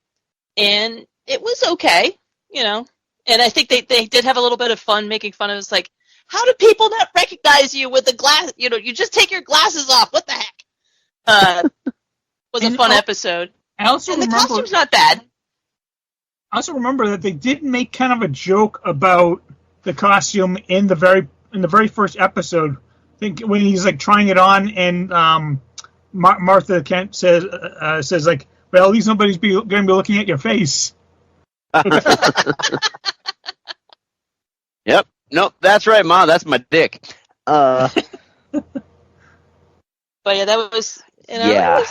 [SPEAKER 8] and it was okay, And I think they did have a little bit of fun making fun of us, like, how do people not recognize you with the glass? You just take your glasses off. What the heck? Was a fun episode. The costume's not bad.
[SPEAKER 6] I also remember that they did make kind of a joke about the costume in the very first episode. I think when he's like trying it on, and Martha Kent says like, "Well, at least nobody's going to be looking at your face."
[SPEAKER 4] Yep. Nope. That's right, Ma. That's my dick.
[SPEAKER 8] But yeah, that was.
[SPEAKER 4] Yeah.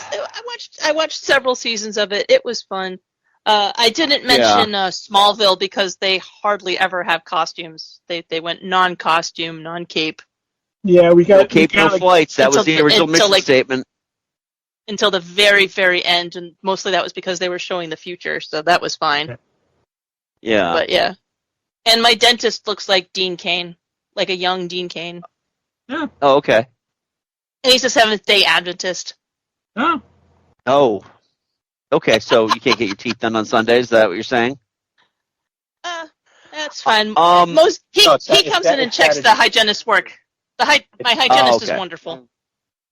[SPEAKER 8] I watched several seasons of it. It was fun. I didn't mention Smallville because they hardly ever have costumes. They went non-costume, non-cape.
[SPEAKER 6] Yeah, we got
[SPEAKER 4] cape, no flights. That was the original mission statement.
[SPEAKER 8] Until the very, very end, and mostly that was because they were showing the future, so that was fine.
[SPEAKER 4] Yeah.
[SPEAKER 8] But yeah. And my dentist looks like Dean Cain, like a young Dean Cain.
[SPEAKER 6] Yeah.
[SPEAKER 4] Oh, okay.
[SPEAKER 8] And he's a Seventh-day Adventist.
[SPEAKER 6] Oh.
[SPEAKER 4] Oh. Okay, so you can't get your teeth done on Sundays? Is that what you're saying?
[SPEAKER 8] That's fine. He comes in and checks the hygienist's work. My hygienist is wonderful.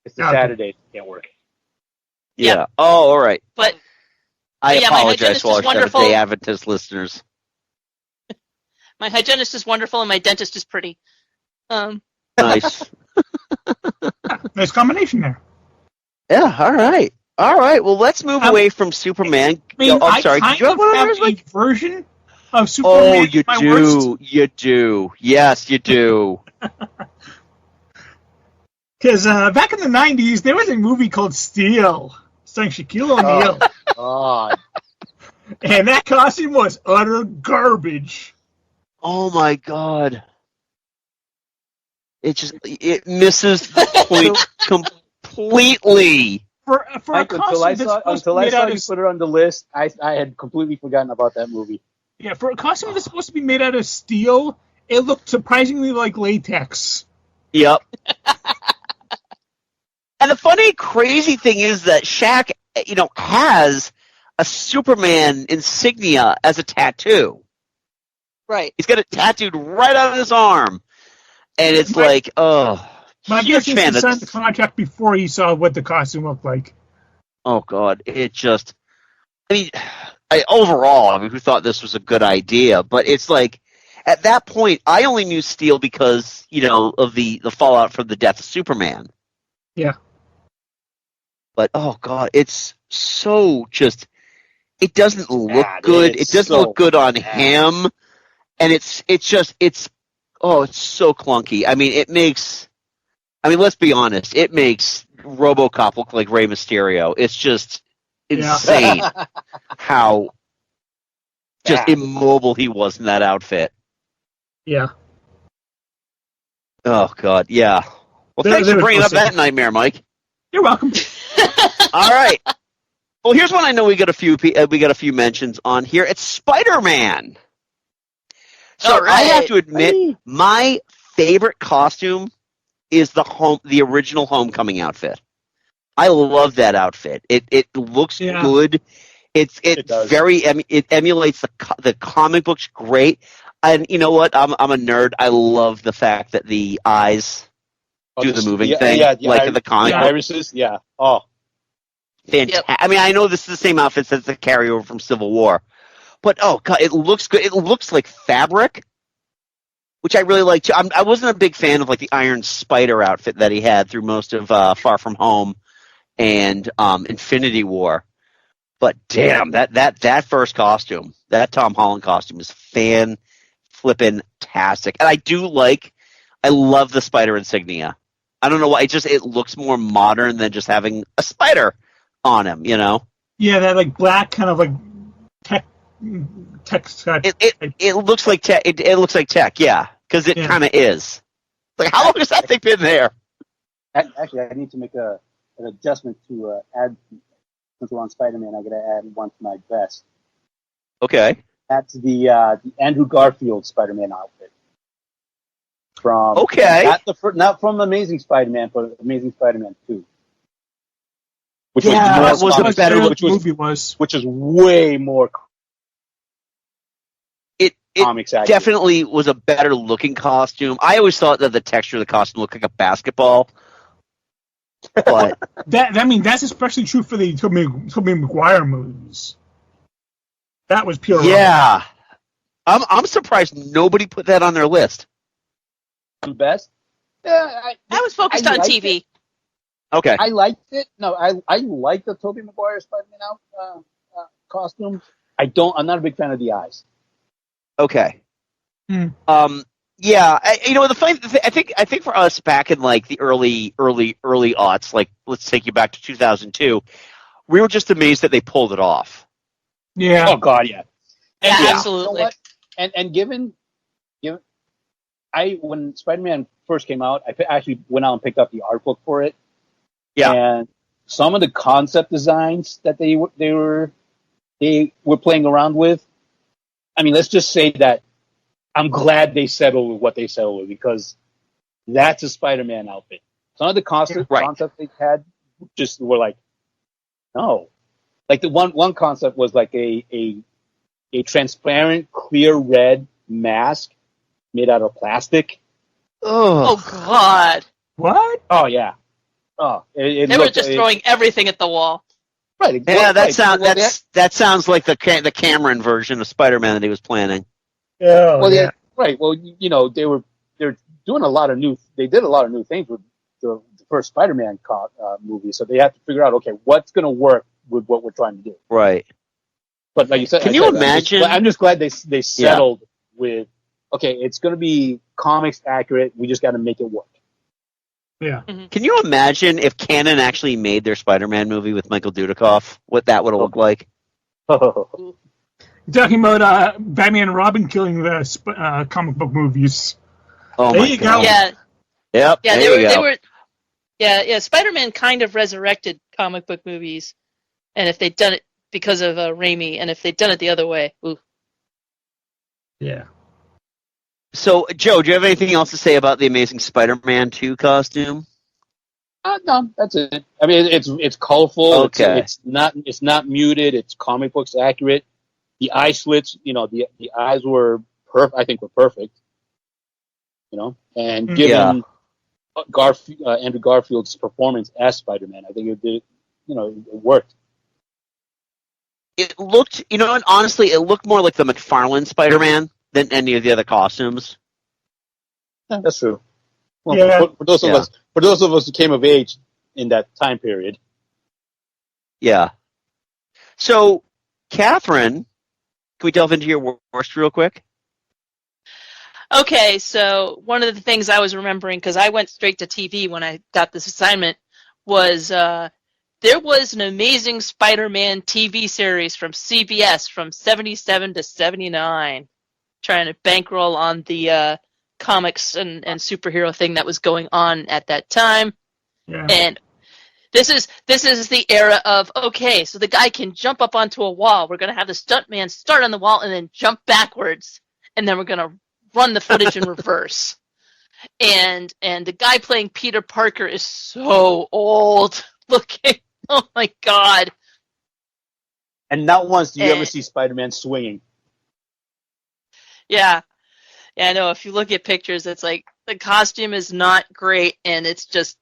[SPEAKER 7] It's the Saturdays can't work.
[SPEAKER 4] Yeah. Oh, all right.
[SPEAKER 8] But
[SPEAKER 4] I apologize to our Seventh-day Adventist listeners.
[SPEAKER 8] My hygienist is wonderful, and my dentist is pretty.
[SPEAKER 4] Nice.
[SPEAKER 6] Nice combination there.
[SPEAKER 4] Yeah. All right. Well, let's move away from Superman. I'm sorry.
[SPEAKER 6] I
[SPEAKER 4] Did you have one
[SPEAKER 6] have a version of Superman.
[SPEAKER 4] Oh, you do.
[SPEAKER 6] Worst.
[SPEAKER 4] You do. Yes, you do.
[SPEAKER 6] Because back in the 90s, there was a movie called Steel, starring Shaquille O'Neal.
[SPEAKER 7] Oh,
[SPEAKER 6] and that costume was utter garbage.
[SPEAKER 4] Oh, my God. It misses the point completely.
[SPEAKER 6] For a
[SPEAKER 7] until I saw you put it on the list, I had completely forgotten about that movie.
[SPEAKER 6] Yeah, for a costume that's supposed to be made out of steel, it looked surprisingly like latex.
[SPEAKER 4] Yep. And the funny, crazy thing is that Shaq, has a Superman insignia as a tattoo.
[SPEAKER 8] Right.
[SPEAKER 4] He's got it tattooed right on his arm. And it's like, oh.
[SPEAKER 6] But I guess he signed the contract before he saw what the costume looked like.
[SPEAKER 4] Oh, God. It just... overall, who thought this was a good idea? But it's like, at that point, I only knew Steel because, of the fallout from the death of Superman.
[SPEAKER 6] Yeah.
[SPEAKER 4] But, oh, God, it's so just... It doesn't look good. It doesn't look good on him. And it's so clunky. Let's be honest. It makes RoboCop look like Rey Mysterio. It's just insane how just immobile he was in that outfit.
[SPEAKER 6] Yeah.
[SPEAKER 4] Oh, God, yeah. Well, thanks for bringing up that nightmare, Mike.
[SPEAKER 6] You're welcome.
[SPEAKER 4] All right. Well, here's one I know we got a few mentions on here. It's Spider-Man. So I have to admit, my favorite costume is the original Homecoming outfit. I love that outfit. It looks good. It emulates the comic books great. And you know what? I'm a nerd. I love the fact that the eyes do the moving thing, like in the comic book.
[SPEAKER 7] Irises, yeah. Oh,
[SPEAKER 4] fantastic! Yep. I know this is the same outfits as the carryover from Civil War, but oh God, it looks good. It looks like fabric, which I really like too. I wasn't a big fan of like the Iron Spider outfit that he had through most of Far From Home and Infinity War. But damn, that first costume, that Tom Holland costume is flippin'-tastic. And I love the spider insignia. I don't know why, it looks more modern than just having a spider on him, you know?
[SPEAKER 6] Yeah, that like black kind of like tech cut.
[SPEAKER 4] It looks like tech. It looks like tech, yeah, because it kind of is. Like, how long has that thing been there?
[SPEAKER 7] Actually, I need to make an adjustment to add, since we're on Spider-Man, I got to add one to my vest.
[SPEAKER 4] Okay.
[SPEAKER 7] That's the Andrew Garfield Spider-Man outfit. From not from Amazing Spider-Man, but Amazing Spider-Man 2. Which
[SPEAKER 6] was
[SPEAKER 7] a
[SPEAKER 6] better movie was.
[SPEAKER 7] Which is way more.
[SPEAKER 4] It
[SPEAKER 7] comics accurate.
[SPEAKER 4] Definitely was a better looking costume. I always thought that the texture of the costume looked like a basketball. But
[SPEAKER 6] that's especially true for the Tobey Maguire movies. That was pure.
[SPEAKER 4] Yeah, I'm surprised nobody put that on their list.
[SPEAKER 7] The best. Yeah,
[SPEAKER 8] I was focused on TV.
[SPEAKER 4] Okay,
[SPEAKER 7] I liked it. No, I like the Tobey Maguire Spider-Man costume. I'm not a big fan of the eyes.
[SPEAKER 4] Okay. Yeah, the funny I think for us back in like the early aughts, like let's take you back to 2002, we were just amazed that they pulled it off.
[SPEAKER 6] Yeah.
[SPEAKER 7] Oh God, yeah.
[SPEAKER 8] Absolutely.
[SPEAKER 7] You know what? And given when Spider-Man first came out, I actually went out and picked up the art book for it.
[SPEAKER 4] Yeah.
[SPEAKER 7] And some of the concept designs that they were playing around with. I mean, let's just say that I'm glad they settled with what they settled with, because that's a Spider-Man outfit. Some of the concepts they had just were like, no. Like the one concept was like a transparent, clear red mask made out of plastic.
[SPEAKER 8] Oh God!
[SPEAKER 6] What?
[SPEAKER 7] Oh yeah. Oh,
[SPEAKER 8] they were just throwing everything at the wall.
[SPEAKER 7] Right.
[SPEAKER 4] Yeah, that sounds like the Cameron version of Spider-Man that he was planning.
[SPEAKER 6] Oh,
[SPEAKER 7] well,
[SPEAKER 6] yeah.
[SPEAKER 7] Right. Well, they're doing they did a lot of new things with the first Spider-Man movie, so they have to figure out, okay, what's going to work with what we're trying to do.
[SPEAKER 4] Right.
[SPEAKER 7] But like you said,
[SPEAKER 4] imagine?
[SPEAKER 7] I'm just glad they settled with, okay, it's going to be comics accurate. We just got to make it work.
[SPEAKER 6] Yeah.
[SPEAKER 8] Mm-hmm.
[SPEAKER 4] Can you imagine if Canon actually made their Spider-Man movie with Michael Dudikoff? What that would have looked like?
[SPEAKER 6] You're talking about Batman and Robin killing the comic book movies.
[SPEAKER 4] Oh
[SPEAKER 6] there
[SPEAKER 4] my
[SPEAKER 6] you
[SPEAKER 4] God.
[SPEAKER 6] go.
[SPEAKER 8] Yeah.
[SPEAKER 4] Yep.
[SPEAKER 8] Yeah,
[SPEAKER 4] they were.
[SPEAKER 8] Yeah. Spider-Man kind of resurrected comic book movies, and if they'd done it because of Raimi, and if they'd done it the other way, ooh.
[SPEAKER 6] Yeah.
[SPEAKER 4] So, Joe, do you have anything else to say about the Amazing Spider-Man 2 costume?
[SPEAKER 7] No, that's it. I mean, it's colorful.
[SPEAKER 4] Okay.
[SPEAKER 7] It's not muted. It's comic books accurate. The eye slits, the eyes were I think were perfect. And given Andrew Garfield's performance as Spider-Man, I think it did. It worked.
[SPEAKER 4] It looked, and honestly, it looked more like the McFarlane Spider-Man than any of the other costumes.
[SPEAKER 7] Yeah, that's true. Well,
[SPEAKER 6] yeah.
[SPEAKER 7] For those of us who came of age in that time period.
[SPEAKER 4] Yeah. So, Catherine, can we delve into your worst real quick?
[SPEAKER 8] Okay, so one of the things I was remembering, because I went straight to TV when I got this assignment, was there was an Amazing Spider-Man TV series from CBS from 77 to 79, trying to bankroll on the comics and superhero thing that was going on at that time.
[SPEAKER 6] Yeah.
[SPEAKER 8] And this is the era of, okay, so the guy can jump up onto a wall. We're going to have the stuntman start on the wall and then jump backwards, and then we're going to run the footage in reverse. And the guy playing Peter Parker is so old looking. Oh my God.
[SPEAKER 7] And not once do you ever see Spider-Man swinging.
[SPEAKER 8] Yeah. Yeah, I know. If you look at pictures, it's like the costume is not great, and it's just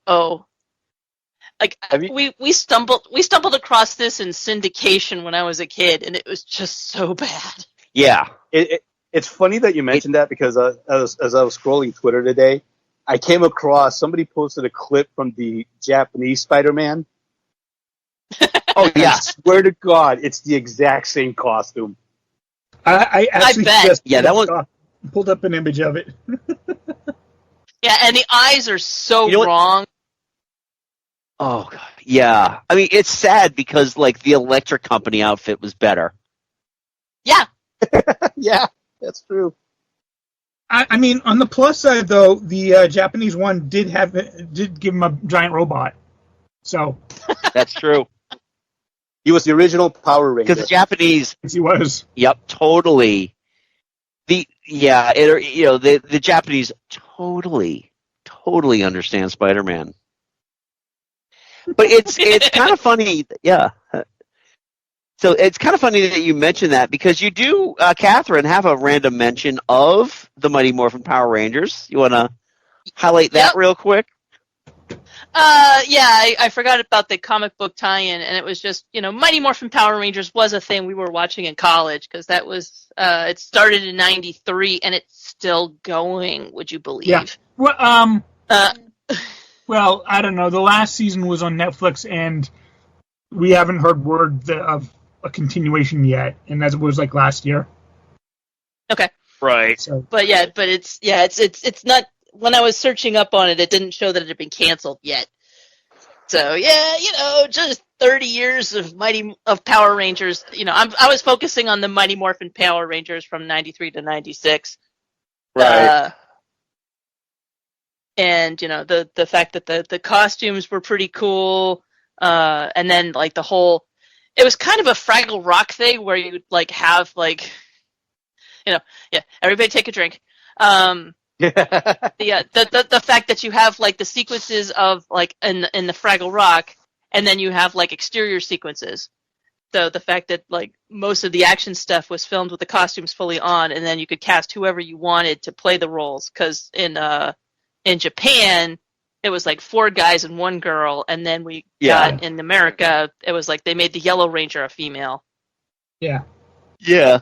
[SPEAKER 8] we stumbled across this in syndication when I was a kid, and it was just so bad.
[SPEAKER 4] Yeah.
[SPEAKER 7] It's funny that you mentioned that, because as I was scrolling Twitter today, I came across somebody posted a clip from the Japanese Spider-Man.
[SPEAKER 4] Oh yeah!
[SPEAKER 7] I swear to God, it's the exact same costume.
[SPEAKER 6] I actually
[SPEAKER 8] bet.
[SPEAKER 4] That one
[SPEAKER 6] pulled up an image of it.
[SPEAKER 8] Yeah, and the eyes are so wrong.
[SPEAKER 4] Oh God! Yeah, I mean, it's sad because like the Electric Company outfit was better.
[SPEAKER 8] Yeah.
[SPEAKER 7] Yeah, that's true.
[SPEAKER 6] I mean, on the plus side, though, the Japanese one did give him a giant robot. So
[SPEAKER 4] that's true.
[SPEAKER 7] He was the original Power Ranger.
[SPEAKER 4] Because the Japanese,
[SPEAKER 6] He was.
[SPEAKER 4] yep, totally. The Japanese totally understand Spider-Man. But it's kind of funny, yeah. So it's kind of funny that you mentioned that because you do, Catherine, have a random mention of the Mighty Morphin Power Rangers. You want to highlight that real quick?
[SPEAKER 8] I forgot about the comic book tie-in, and it was just, Mighty Morphin Power Rangers was a thing we were watching in college, because that was, it started in 93, and it's still going, would you believe?
[SPEAKER 6] Yeah. Well, I don't know. The last season was on Netflix, and we haven't heard word of a continuation yet, and that was like last year.
[SPEAKER 8] Okay.
[SPEAKER 4] Right.
[SPEAKER 6] So,
[SPEAKER 8] But it's not. When I was searching up on it, it didn't show that it had been canceled yet. So just 30 years of Power Rangers. I was focusing on the Mighty Morphin Power Rangers from 93 to 96.
[SPEAKER 4] Right.
[SPEAKER 8] And the fact that the costumes were pretty cool, and then like it was kind of a Fraggle Rock thing where you'd like have like, everybody take a drink. The fact that you have like the sequences of like in the Fraggle Rock, and then you have like exterior sequences. So the fact that like most of the action stuff was filmed with the costumes fully on, and then you could cast whoever you wanted to play the roles. Because in Japan, it was like 4 guys and 1 girl, and then we got in America, it was like they made the Yellow Ranger a female.
[SPEAKER 6] yeah.
[SPEAKER 4] Yeah.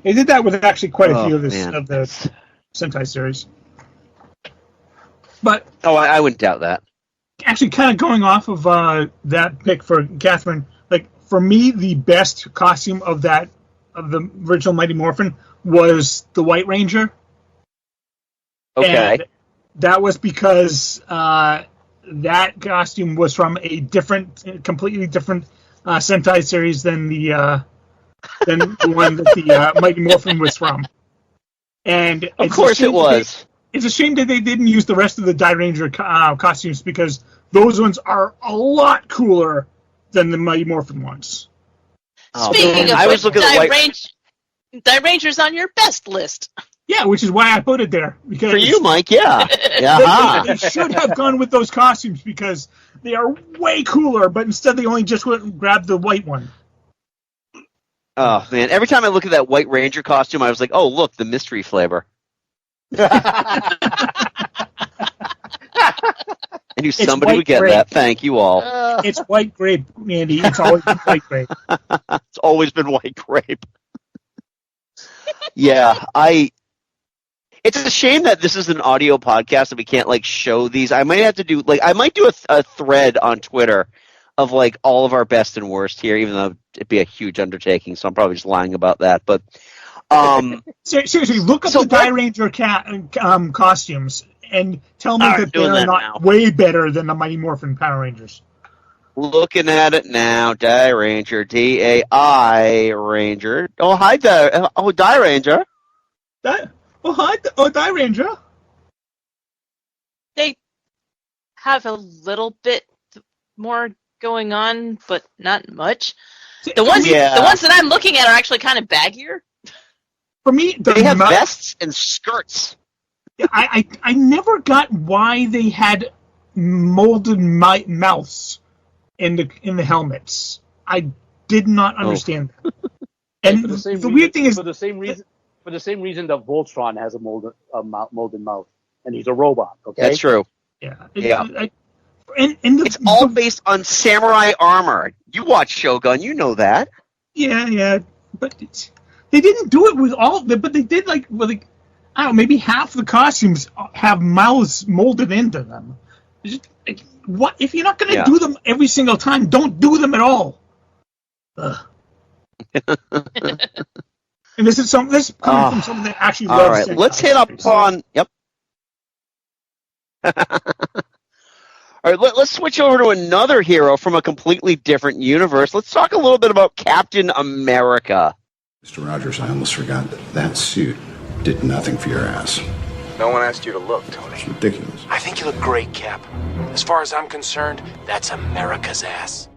[SPEAKER 6] They did that with actually quite a few of
[SPEAKER 4] man.
[SPEAKER 6] of the Sentai series. But
[SPEAKER 4] I wouldn't doubt that.
[SPEAKER 6] actually, kind of going off of that pick for Catherine, like for me, the best costume of the original Mighty Morphin was the White Ranger.
[SPEAKER 4] Okay.
[SPEAKER 6] And that was because that costume was from a completely different Sentai series than the one that the Mighty Morphin was from. And
[SPEAKER 4] of course it was.
[SPEAKER 6] It's a shame that they didn't use the rest of the Die Ranger costumes, because those ones are a lot cooler than the Mighty Morphin ones.
[SPEAKER 8] Speaking of which, Die Ranger's on your best list.
[SPEAKER 6] Yeah, which is why I put it there. Because
[SPEAKER 4] for you, Mike, yeah.
[SPEAKER 6] They should have gone with those costumes because they are way cooler, but instead they only just went and grabbed the white one.
[SPEAKER 4] Oh, man. Every time I look at that White Ranger costume, I was like, oh, look, the mystery flavor. I knew somebody would get that. Thank you all.
[SPEAKER 6] It's white grape, Andy. It's always been white grape.
[SPEAKER 4] It's always been white grape. Yeah, it's a shame that this is an audio podcast and we can't like show these. I might have to do a thread on Twitter of like all of our best and worst here, even though it'd be a huge undertaking. So I'm probably just lying about that. But
[SPEAKER 6] seriously, look up the Die Ranger costumes and tell me that they're not way better than the Mighty Morphin Power Rangers.
[SPEAKER 4] Looking at it now, Die Ranger, D-A-I Ranger. Oh, hi, Die Ranger.
[SPEAKER 6] Die Ranger.
[SPEAKER 8] They have a little bit more going on, but not much. The ones that I'm looking at are actually kind of baggier.
[SPEAKER 6] For me,
[SPEAKER 4] they have vests and skirts.
[SPEAKER 6] I never got why they had molded mouths in the helmets. I did not understand that. And the weird thing is,
[SPEAKER 7] for the same reason that Voltron has a molded mouth, and he's a robot. Okay,
[SPEAKER 4] that's true.
[SPEAKER 6] Yeah.
[SPEAKER 4] It's all based on samurai armor. You watch Shogun, you know that.
[SPEAKER 6] Yeah, but they didn't do it with all of them. But they did I don't know, maybe half the costumes have mouths molded into them. What if you're not going to do them every single time? Don't do them at all. And this is coming from someone that actually loves.
[SPEAKER 4] All right, let's hit up on. Yep. All right, let's switch over to another hero from a completely different universe. Let's talk a little bit about Captain America.
[SPEAKER 10] Mr. Rogers, I almost forgot that suit did nothing for your ass.
[SPEAKER 11] No one asked you to look, Tony.
[SPEAKER 10] It's ridiculous.
[SPEAKER 11] I think you look great, Cap. As far as I'm concerned, that's America's ass.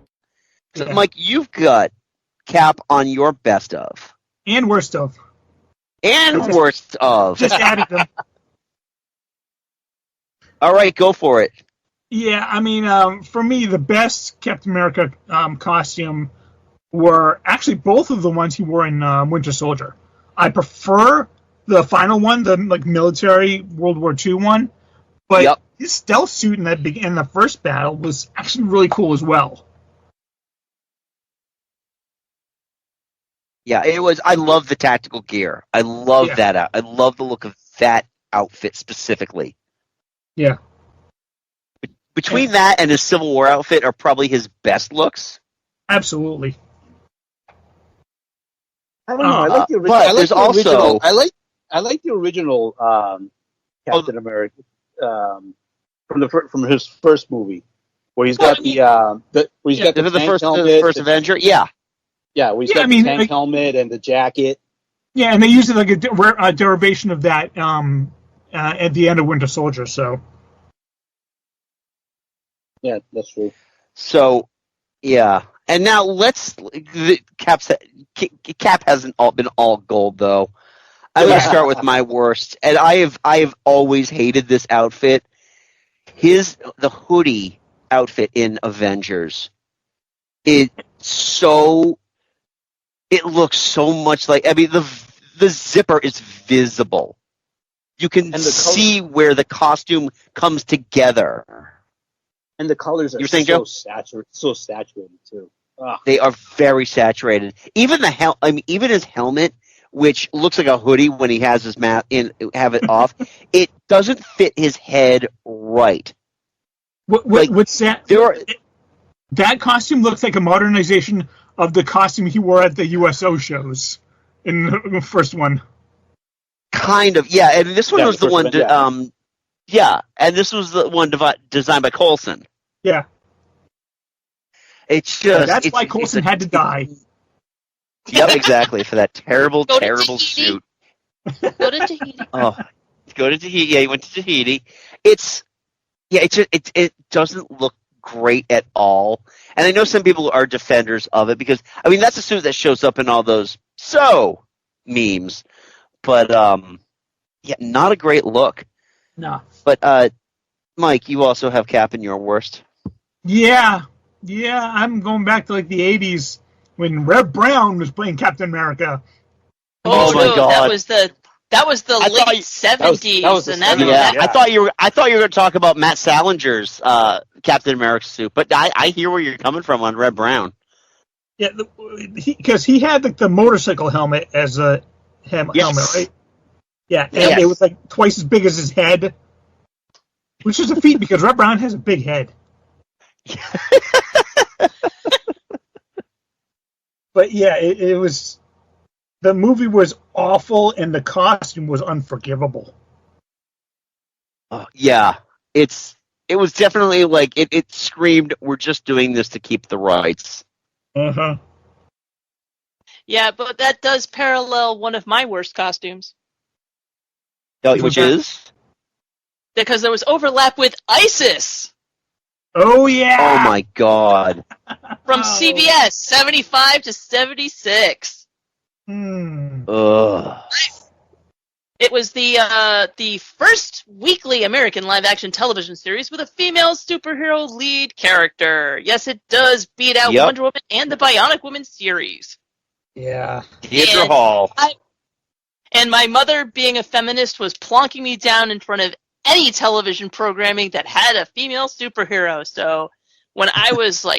[SPEAKER 4] So, Mike, you've got Cap on your best of.
[SPEAKER 6] And worst of.
[SPEAKER 4] And worst of.
[SPEAKER 6] Just added them.
[SPEAKER 4] All right, go for it.
[SPEAKER 6] Yeah, I mean, for me, the best Captain America costume were actually both of the ones he wore in Winter Soldier. I prefer the final one, the military World War II one, but his stealth suit in the first battle was actually really cool as well.
[SPEAKER 4] Yeah, it was. I love the tactical gear. I love that. I love the look of that outfit specifically.
[SPEAKER 6] Yeah.
[SPEAKER 4] Between that and his Civil War outfit are probably his best looks.
[SPEAKER 6] Absolutely.
[SPEAKER 7] I don't know. I like the original. I like the original Captain America from his first movie, where he's got the
[SPEAKER 4] first Avenger. Yeah.
[SPEAKER 7] Yeah, where he's got the tank helmet and the jacket.
[SPEAKER 6] Yeah, and they used it like a derivation of that at the end of Winter Soldier. So.
[SPEAKER 7] Yeah, that's true.
[SPEAKER 4] So, yeah, and now Cap hasn't been all gold though. I'm gonna start with my worst, and I have always hated this outfit. The hoodie outfit in Avengers. It looks so much like. I mean, the zipper is visible. You can see where the costume comes together.
[SPEAKER 7] And the colors are so saturated too. Ugh.
[SPEAKER 4] They are very saturated. Even even his helmet, which looks like a hoodie when he has his have it off, it doesn't fit his head right.
[SPEAKER 6] What's that? That costume looks like a modernization of the costume he wore at the USO shows in the first one.
[SPEAKER 4] Kind of, yeah. And this one was the one. And this was the one designed by Coulson.
[SPEAKER 6] Yeah.
[SPEAKER 4] It's just
[SPEAKER 6] that's why Coulson had to die.
[SPEAKER 4] Yep, exactly, for that terrible suit.
[SPEAKER 8] Go to Tahiti.
[SPEAKER 4] Oh, go to Tahiti. Yeah, he went to Tahiti. It doesn't look great at all. And I know some people are defenders of it because that's a suit that shows up in all those memes. But not a great look.
[SPEAKER 6] No.
[SPEAKER 4] But Mike, you also have Cap in your worst.
[SPEAKER 6] Yeah, I'm going back to the 80s when Reb Brown was playing Captain America.
[SPEAKER 4] Oh my God,
[SPEAKER 8] that was the late 70s.
[SPEAKER 4] I thought you were going to talk about Matt Salinger's Captain America suit, but I hear where you're coming from on Reb Brown.
[SPEAKER 6] Yeah, because he had the motorcycle helmet as a helmet, right? Yeah, and it was twice as big as his head, which is a feat because Reb Brown has a big head. But yeah, it was. The movie was awful, and the costume was unforgivable.
[SPEAKER 4] Yeah, it was definitely it screamed, "We're just doing this to keep the rights."
[SPEAKER 6] Uh-huh.
[SPEAKER 8] Yeah, but that does parallel one of my worst costumes.
[SPEAKER 4] Which is?
[SPEAKER 8] Because there was overlap with ISIS.
[SPEAKER 6] Oh, yeah!
[SPEAKER 4] Oh, my God.
[SPEAKER 8] From CBS, 75 to 76.
[SPEAKER 4] Ugh.
[SPEAKER 8] It was the first weekly American live-action television series with a female superhero lead character. Yes, it does beat out Wonder Woman and the Bionic Woman series.
[SPEAKER 6] Yeah.
[SPEAKER 4] Deirdre Hall.
[SPEAKER 8] And my mother, being a feminist, was plonking me down in front of any television programming that had a female superhero. So when I was 4,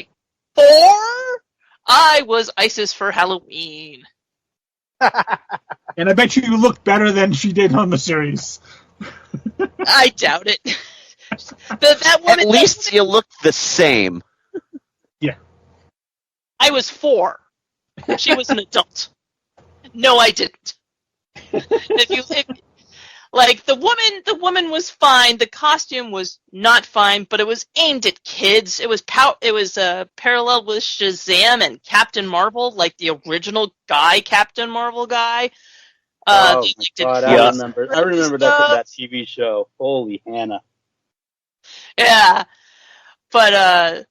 [SPEAKER 8] I was ISIS for Halloween.
[SPEAKER 6] And I bet you looked better than she did on the series.
[SPEAKER 8] I doubt it. That woman,
[SPEAKER 4] at least you looked the same.
[SPEAKER 6] Yeah.
[SPEAKER 8] I was 4. She was an adult. No, I didn't. The woman was fine. The costume was not fine, but it was aimed at kids. It was parallel with Shazam and Captain Marvel, like the original Captain Marvel guy.
[SPEAKER 7] Oh my God, I remember that from that TV show. Holy Hannah.
[SPEAKER 8] Yeah, but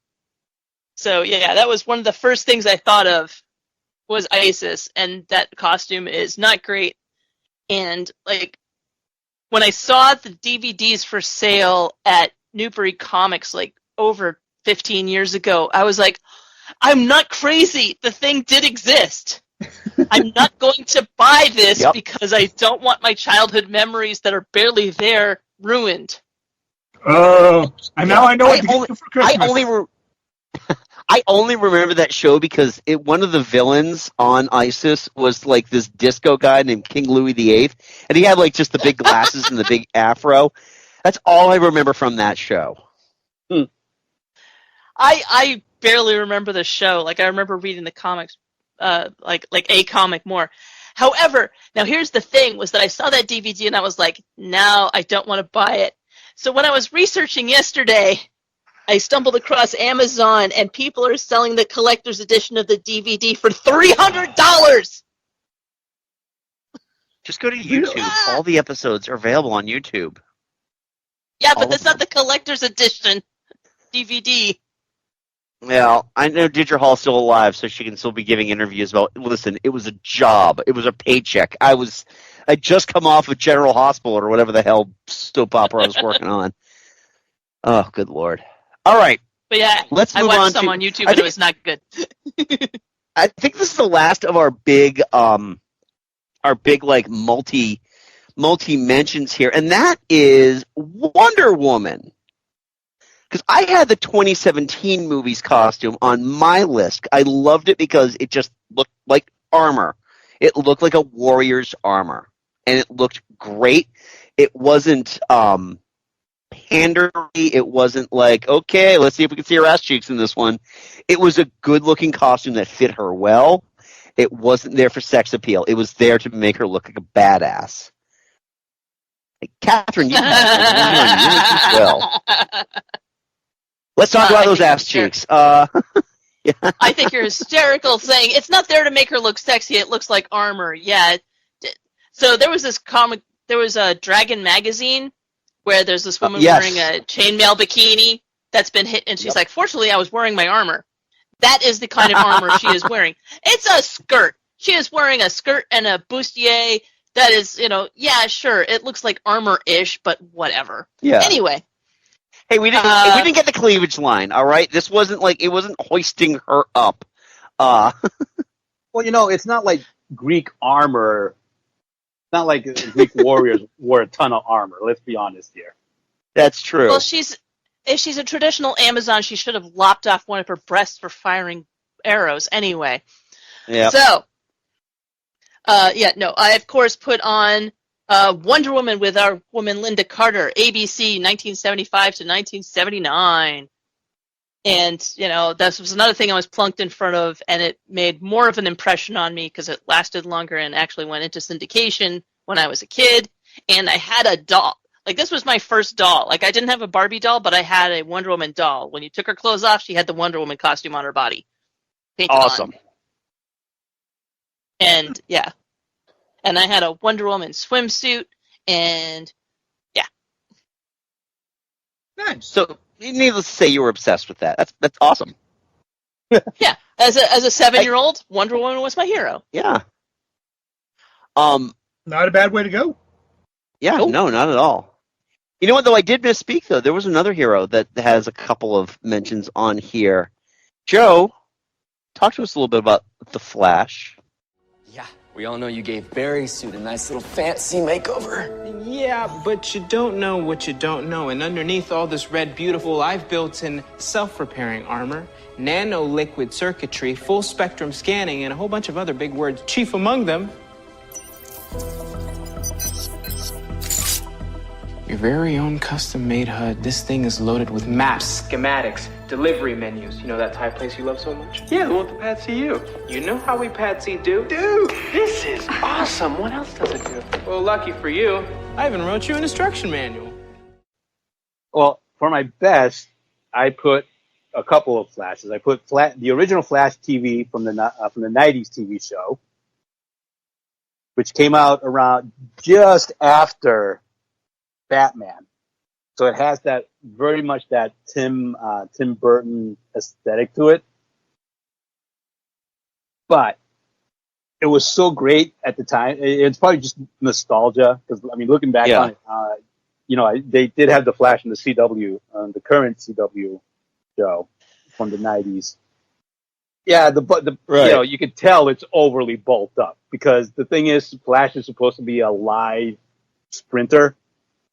[SPEAKER 8] So yeah, that was one of the first things I thought of was Isis, and that costume is not great. And like when I saw the DVDs for sale at Newbury Comics like over 15 years ago, I was like, I'm not crazy. The thing did exist. I'm not going to buy this because I don't want my childhood memories that are barely there ruined.
[SPEAKER 6] Oh, and now I know what to get you for Christmas.
[SPEAKER 4] I only remember that show because one of the villains on ISIS was like this disco guy named King Louis VIII, and he had like just the big glasses and the big afro. That's all I remember from that show.
[SPEAKER 8] I barely remember the show. Like I remember reading the comics, like a comic more. However, now here's the thing: was that I saw that DVD and I was like, now I don't want to buy it. So when I was researching yesterday, I stumbled across Amazon, and people are selling the collector's edition of the DVD for $300.
[SPEAKER 4] Just go to YouTube. All the episodes are available on YouTube.
[SPEAKER 8] Yeah, but that's not the collector's edition DVD.
[SPEAKER 4] Well, I know Deirdre Hall's still alive, so she can still be giving interviews about. Listen, it was a job. It was a paycheck. I'd just come off of General Hospital or whatever the hell soap opera I was working on. Oh, good Lord. All right.
[SPEAKER 8] But yeah,
[SPEAKER 4] let's move
[SPEAKER 8] I watched some on YouTube, and it was not good.
[SPEAKER 4] I think this is the last of our big like multi mentions here, and that is Wonder Woman. Because I had the 2017 movie's costume on my list. I loved it because it just looked like armor. It looked like a warrior's armor, and it looked great. It wasn't pandery. It wasn't like, okay, let's see if we can see her ass cheeks in this one. It was a good-looking costume that fit her well. It wasn't there for sex appeal. It was there to make her look like a badass. Hey, Catherine, you have really well. Let's talk about those ass cheeks.
[SPEAKER 8] Yeah. I think you're hysterical saying it's not there to make her look sexy. It looks like armor. Yeah. So there was this comic. There was a Dragon magazine where there's this woman wearing a chainmail bikini that's been hit, and she's like, "Fortunately, I was wearing my armor." That is the kind of armor she is wearing. It's a skirt. She is wearing a skirt and a bustier. That is, yeah, sure. It looks like armor-ish, but whatever.
[SPEAKER 4] Yeah.
[SPEAKER 8] Anyway.
[SPEAKER 4] Hey, we didn't get the cleavage line, all right? This wasn't like, it wasn't hoisting her up.
[SPEAKER 7] Well, it's not like Greek armor. It's not like Greek warriors wore a ton of armor. Let's be honest here.
[SPEAKER 4] That's true.
[SPEAKER 8] Well, if she's a traditional Amazon, she should have lopped off one of her breasts for firing arrows anyway.
[SPEAKER 4] Yeah.
[SPEAKER 8] So, I of course put on Wonder Woman with our woman Linda Carter, ABC 1975 to 1979. And, this was another thing I was plunked in front of, and it made more of an impression on me because it lasted longer and actually went into syndication when I was a kid. And I had a doll. Like, this was my first doll. Like, I didn't have a Barbie doll, but I had a Wonder Woman doll. When you took her clothes off, she had the Wonder Woman costume on her body.
[SPEAKER 4] Awesome.
[SPEAKER 8] And, yeah. And I had a Wonder Woman swimsuit, and, yeah.
[SPEAKER 6] Nice.
[SPEAKER 4] So, needless to say, you were obsessed with that. That's awesome.
[SPEAKER 8] Yeah. As a 7-year-old, Wonder Woman was my hero.
[SPEAKER 4] Yeah.
[SPEAKER 6] Not a bad way to go.
[SPEAKER 4] Yeah, no, not at all. You know what, though? I did misspeak, though. There was another hero that has a couple of mentions on here. Joe, talk to us a little bit about The Flash.
[SPEAKER 12] Yeah, we all know you gave Barry's suit a nice little fancy makeover.
[SPEAKER 13] Yeah, but you don't know what you don't know. And underneath all this red beautiful, I've built in self-repairing armor, nano-liquid circuitry, full-spectrum scanning, and a whole bunch of other big words, chief among them. Your very own custom-made HUD. This thing is loaded with maps, schematics, delivery menus. You know that Thai place you love so much?
[SPEAKER 12] Yeah, the one with the Patsy U.
[SPEAKER 13] You know how we Patsy do?
[SPEAKER 12] Dude, this is awesome. What else does it do?
[SPEAKER 13] Well, lucky for you, I even wrote you an instruction manual.
[SPEAKER 7] Well, for my best, I put a couple of Flashes. I put the original Flash TV from the 90s TV show, which came out around just after Batman. So it has that very much that Tim Burton aesthetic to it. But it was so great at the time. It's probably just nostalgia because I mean, looking back on it, they did have the Flash in the CW, the current CW show from the '90s. Yeah, you could tell it's overly bulked up because the thing is, Flash is supposed to be a live sprinter.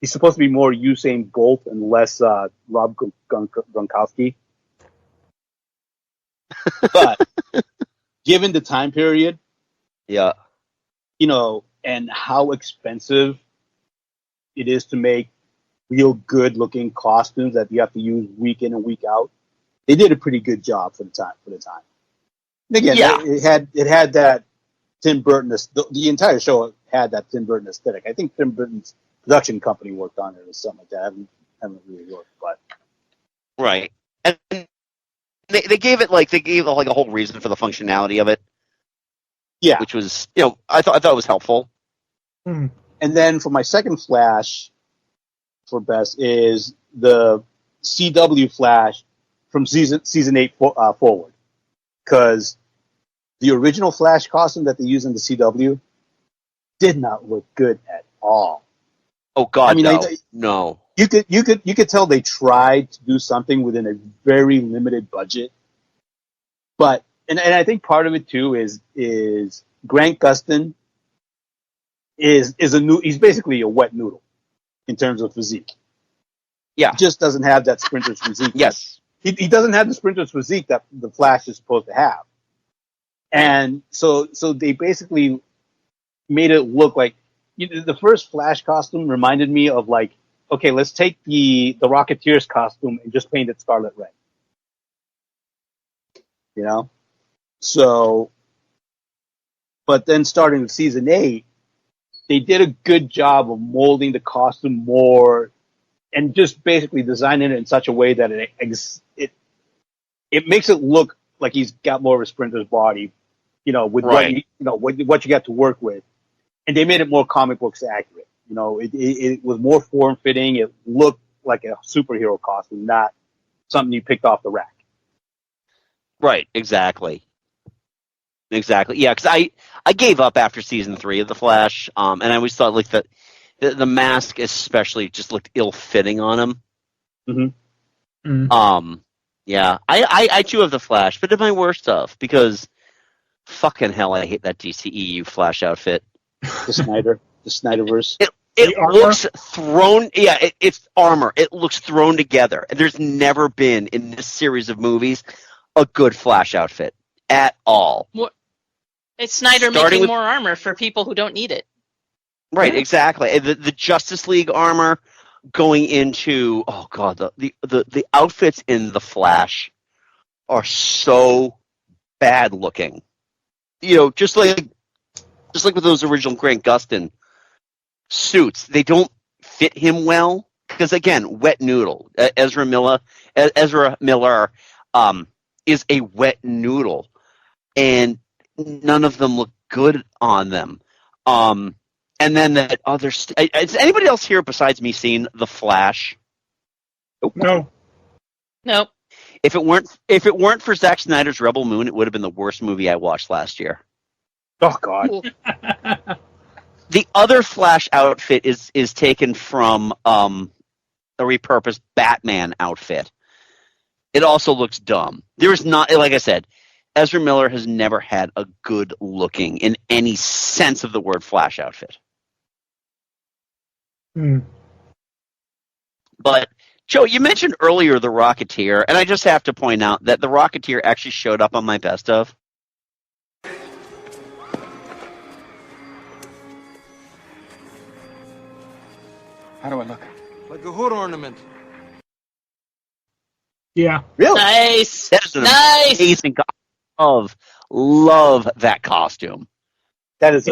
[SPEAKER 7] He's supposed to be more Usain Bolt and less Rob Gronkowski. But given the time period, and how expensive it is to make real good looking costumes that you have to use week in and week out, they did a pretty good job for the time. And again, it had that Tim Burton. The entire show had that Tim Burton aesthetic. I think Tim Burton's production company worked on it or something like that. I haven't really looked, but
[SPEAKER 4] right. And they gave it a whole reason for the functionality of it. Yeah, which was I thought it was helpful.
[SPEAKER 7] And then for my second Flash for best is the CW Flash from season 8 forward, because the original Flash costume that they used in the CW did not look good at all.
[SPEAKER 4] Oh God, I mean, no.
[SPEAKER 7] You could tell they tried to do something within a very limited budget, but and I think part of it too is Grant Gustin is he's basically a wet noodle in terms of physique. Yeah, he just doesn't have that sprinter's physique.
[SPEAKER 4] Yes,
[SPEAKER 7] he doesn't have the sprinter's physique that the Flash is supposed to have, and so they basically made it look like. The first Flash costume reminded me of okay, let's take the Rocketeer's costume and just paint it scarlet red. So, but then starting with season 8, they did a good job of molding the costume more and just basically designing it in such a way that it makes it look like he's got more of a sprinter's body, with what you got to work with. And they made it more comic books accurate. It was more form fitting. It looked like a superhero costume, not something you picked off the rack.
[SPEAKER 4] Right. Exactly. Yeah, because I gave up after season 3 of the Flash, and I always thought the mask especially just looked ill fitting on him. Mm-hmm. Yeah, I too have the Flash, but in my worst of because fucking hell, I hate that DCEU Flash outfit.
[SPEAKER 7] The Snyderverse.
[SPEAKER 4] It looks thrown. Yeah, it's armor. It looks thrown together. And there's never been in this series of movies a good Flash outfit at all.
[SPEAKER 8] It's Snyder making more armor for people who don't need it.
[SPEAKER 4] Right, exactly. The Justice League armor going into the outfits in the Flash are so bad looking. Just like with those original Grant Gustin suits, they don't fit him well because again, wet noodle. Ezra Miller is a wet noodle, and none of them look good on them. And then that other. Is anybody else here besides me seen The Flash?
[SPEAKER 6] No.
[SPEAKER 4] If it weren't for Zack Snyder's Rebel Moon, it would have been the worst movie I watched last year.
[SPEAKER 7] Oh God!
[SPEAKER 4] The other Flash outfit is taken from a repurposed Batman outfit. It also looks dumb. There is not, like I said, Ezra Miller has never had a good looking, in any sense of the word, Flash outfit. But Joe, you mentioned earlier the Rocketeer, and I just have to point out that the Rocketeer actually showed up on my best of.
[SPEAKER 11] How do I look? Like a hood ornament.
[SPEAKER 6] Yeah.
[SPEAKER 7] Really?
[SPEAKER 8] Nice.
[SPEAKER 4] That is an amazing love that costume.
[SPEAKER 7] That is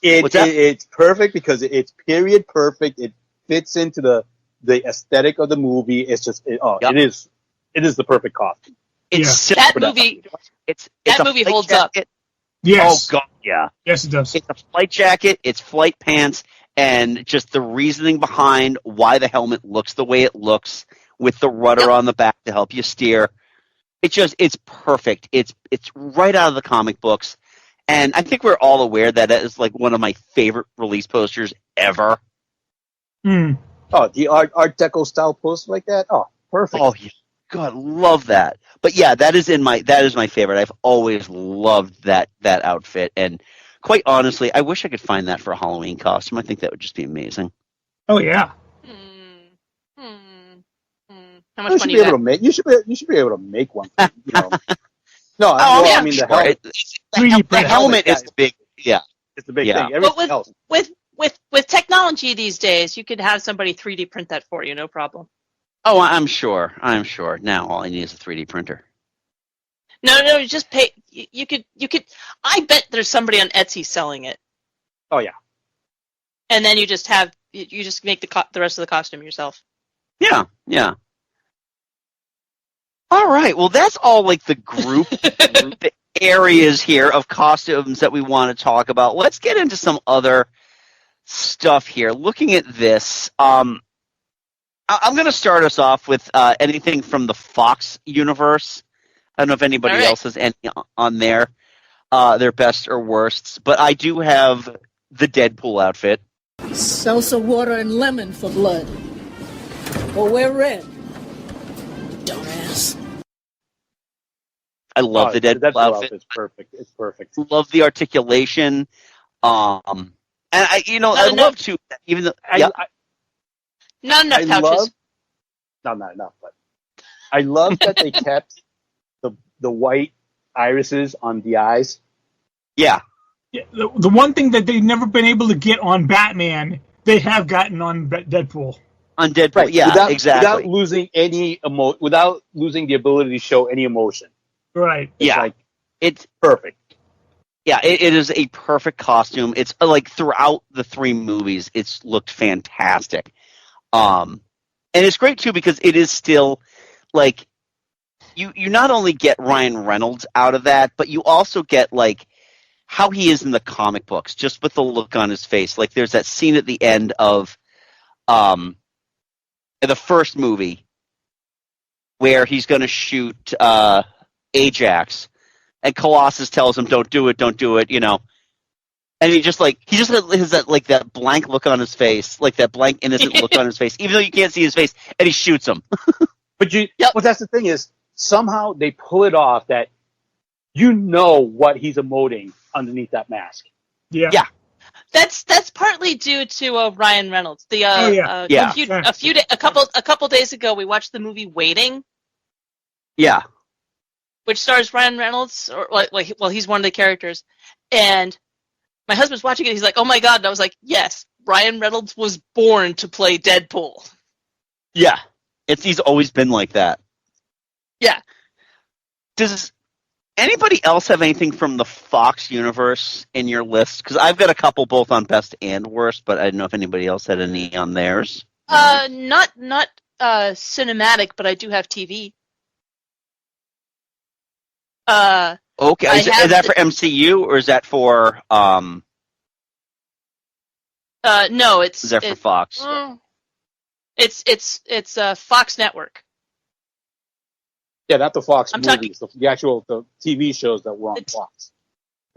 [SPEAKER 7] it's perfect because it's period perfect. It fits into the aesthetic of the movie. It's just it is the perfect costume.
[SPEAKER 8] That movie holds up.
[SPEAKER 6] Yes.
[SPEAKER 4] Oh God, yeah.
[SPEAKER 6] Yes, it does.
[SPEAKER 4] It's a flight jacket. It's flight pants, and just the reasoning behind why the helmet looks the way it looks with the rudder on the back to help you steer. It's perfect. It's right out of the comic books. And I think we're all aware that it is like one of my favorite release posters ever.
[SPEAKER 7] Oh, the Art Deco style poster like that? Oh, perfect.
[SPEAKER 4] Oh, God, love that. But yeah, that is my favorite. I've always loved that outfit, and quite honestly, I wish I could find that for a Halloween costume. I think that would just be amazing.
[SPEAKER 6] Oh yeah.
[SPEAKER 8] How much money you got?
[SPEAKER 7] You should be able to make one. You know. No,
[SPEAKER 4] I
[SPEAKER 7] mean
[SPEAKER 4] sure.
[SPEAKER 7] the
[SPEAKER 4] helmet is the big. Yeah,
[SPEAKER 7] it's the big thing.
[SPEAKER 8] But with technology these days, you could have somebody 3D print that for you, no problem.
[SPEAKER 4] Oh, I'm sure. Now all I need is a 3D printer.
[SPEAKER 8] No, just pay. You could. I bet there's somebody on Etsy selling it.
[SPEAKER 7] Oh yeah.
[SPEAKER 8] And then you just make the rest of the costume yourself.
[SPEAKER 4] Yeah. All right. Well, that's all like the group areas here of costumes that we want to talk about. Let's get into some other stuff here. Looking at this, I'm going to start us off with anything from the Fox universe. I don't know if anybody else has any on their best or worsts, but I do have the Deadpool outfit.
[SPEAKER 14] Salsa water and lemon for blood. Or wear red. Dumbass.
[SPEAKER 4] I love the Deadpool outfit.
[SPEAKER 7] It's perfect. It's perfect.
[SPEAKER 4] Love the articulation. And I love to even though
[SPEAKER 8] not enough pouches.
[SPEAKER 7] Not enough, but I love that they kept the white irises on the eyes.
[SPEAKER 6] Yeah. The one thing that they've never been able to get on Batman, they have gotten on Deadpool.
[SPEAKER 4] On Deadpool,
[SPEAKER 7] right.
[SPEAKER 4] Yeah, exactly.
[SPEAKER 7] Without losing any without losing the ability to show any emotion.
[SPEAKER 6] Right.
[SPEAKER 4] It's
[SPEAKER 7] perfect.
[SPEAKER 4] Yeah, it is a perfect costume. It's like throughout the 3 movies, it's looked fantastic. And it's great too because it is still like you not only get Ryan Reynolds out of that, but you also get like how he is in the comic books, just with the look on his face. Like there's that scene at the end of the first movie where he's going to shoot Ajax, and Colossus tells him, "Don't do it," you know. And he just has that blank look on his face, like that blank innocent look on his face, even though you can't see his face, and he shoots him.
[SPEAKER 7] But that's the thing is somehow they pull it off that you know what he's emoting underneath that mask.
[SPEAKER 6] Yeah.
[SPEAKER 8] That's partly due to Ryan Reynolds. A couple days ago, we watched the movie Waiting.
[SPEAKER 4] Yeah.
[SPEAKER 8] Which stars Ryan Reynolds, he's one of the characters, and my husband's watching it. He's like, "Oh my god!" And I was like, "Yes, Ryan Reynolds was born to play Deadpool."
[SPEAKER 4] Yeah, he's always been like that.
[SPEAKER 8] Yeah.
[SPEAKER 4] Does anybody else have anything from the Fox universe in your list? Because I've got a couple both on best and worst, but I don't know if anybody else had any on theirs.
[SPEAKER 8] Not cinematic, but I do have TV.
[SPEAKER 4] Okay, is that for MCU or is that for
[SPEAKER 8] No, it's.
[SPEAKER 4] Is that for Fox?
[SPEAKER 8] It's Fox Network.
[SPEAKER 7] Yeah, not the Fox movies. The TV shows that were on Fox.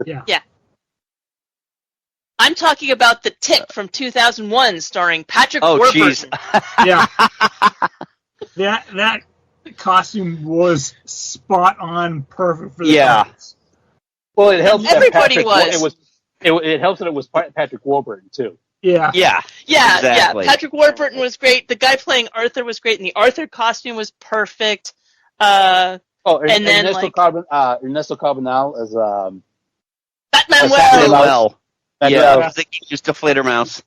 [SPEAKER 6] Yeah.
[SPEAKER 8] I'm talking about The Tick from 2001, starring Patrick Warburton.
[SPEAKER 6] Yeah. That costume was spot on, perfect for the comics.
[SPEAKER 7] Well, it helps.
[SPEAKER 8] Everybody was.
[SPEAKER 7] It helps that it was Patrick Warburton too.
[SPEAKER 6] Yeah.
[SPEAKER 4] Exactly.
[SPEAKER 8] Patrick Warburton was great. The guy playing Arthur was great, and the Arthur costume was perfect.
[SPEAKER 7] Ernesto Carbonell as
[SPEAKER 8] Batman.
[SPEAKER 4] Just a flitter mouse.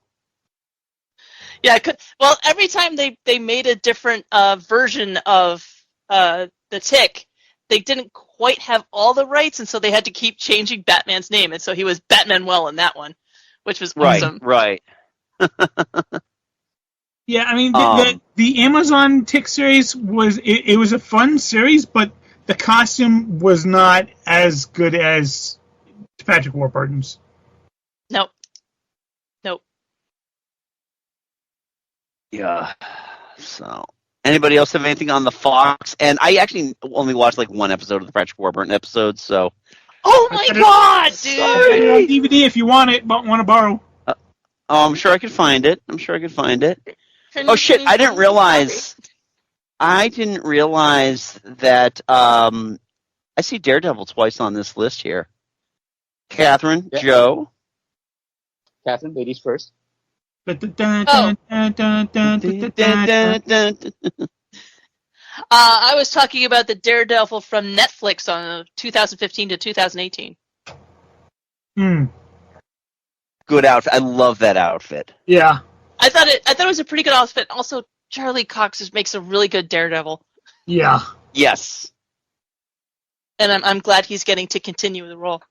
[SPEAKER 8] Yeah, well, every time they made a different version of the Tick, they didn't quite have all the rights, and so they had to keep changing Batman's name, and so he was Batmanuel in that one, which was awesome.
[SPEAKER 4] Right.
[SPEAKER 6] Yeah, I mean, the Amazon Tick series was a fun series, but the costume was not as good as Patrick Warburton's.
[SPEAKER 8] Nope.
[SPEAKER 4] Yeah. So, anybody else have anything on the Fox? And I actually only watched like one episode of the Patrick Warburton episode, so.
[SPEAKER 8] Oh my god, dude!
[SPEAKER 6] I got it on DVD if you want it, but want to borrow.
[SPEAKER 4] I'm sure I could find it. Oh shit! I didn't realize that. I see Daredevil twice on this list here. Catherine,
[SPEAKER 7] Yeah.
[SPEAKER 4] Joe.
[SPEAKER 7] Catherine, ladies first.
[SPEAKER 8] I was talking about the Daredevil from Netflix on 2015 to 2018.
[SPEAKER 4] Good outfit. I love that outfit.
[SPEAKER 6] Yeah.
[SPEAKER 8] I thought it was a pretty good outfit. Also, Charlie Cox makes a really good Daredevil.
[SPEAKER 6] Yeah.
[SPEAKER 4] Yes.
[SPEAKER 8] And I'm glad he's getting to continue the role.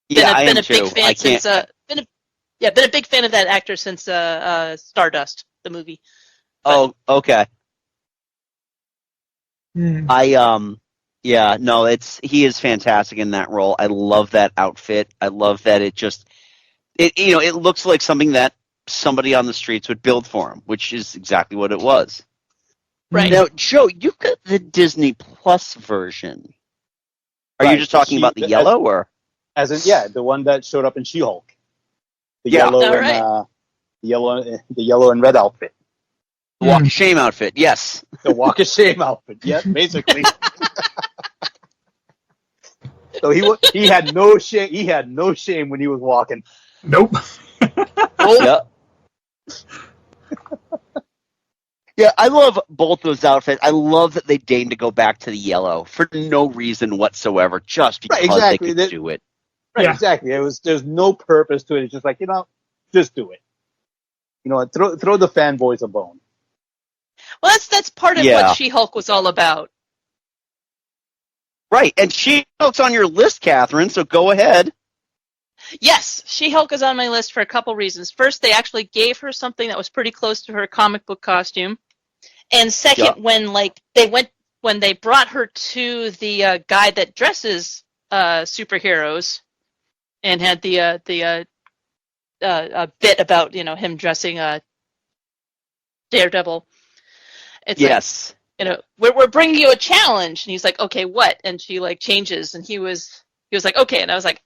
[SPEAKER 4] Yeah, I
[SPEAKER 8] been
[SPEAKER 4] am
[SPEAKER 8] a big
[SPEAKER 4] too.
[SPEAKER 8] fan since been a big fan of that actor since Stardust, the movie.
[SPEAKER 4] Oh, okay. He is fantastic in that role. I love that outfit. I love that it looks like something that somebody on the streets would build for him, which is exactly what it was.
[SPEAKER 8] Right.
[SPEAKER 4] Now, Joe, you got the Disney Plus version. Are you just talking about the yellow or?
[SPEAKER 7] As in, the one that showed up in She-Hulk. The yellow and red outfit.
[SPEAKER 4] The Walk of Shame outfit, yes.
[SPEAKER 7] The Walk of Shame outfit, yes, basically. So he had no shame. He had no shame when he was walking.
[SPEAKER 6] Nope.
[SPEAKER 4] Yeah. Yeah, I love both those outfits. I love that they deigned to go back to the yellow for no reason whatsoever, just because they could do it.
[SPEAKER 7] Right, exactly. There's no purpose to it. It's just like, just do it. Throw the fanboys a bone.
[SPEAKER 8] Well, that's part of what She-Hulk was all about.
[SPEAKER 4] Right, and She-Hulk's on your list, Catherine, so go ahead.
[SPEAKER 8] Yes, She-Hulk is on my list for a couple reasons. First, they actually gave her something that was pretty close to her comic book costume. And second, when they brought her to the guy that dresses superheroes and had the bit about him dressing Daredevil. It's we're bringing you a challenge, and he's like, okay, what? And she changes, and he was like, okay, and I was like,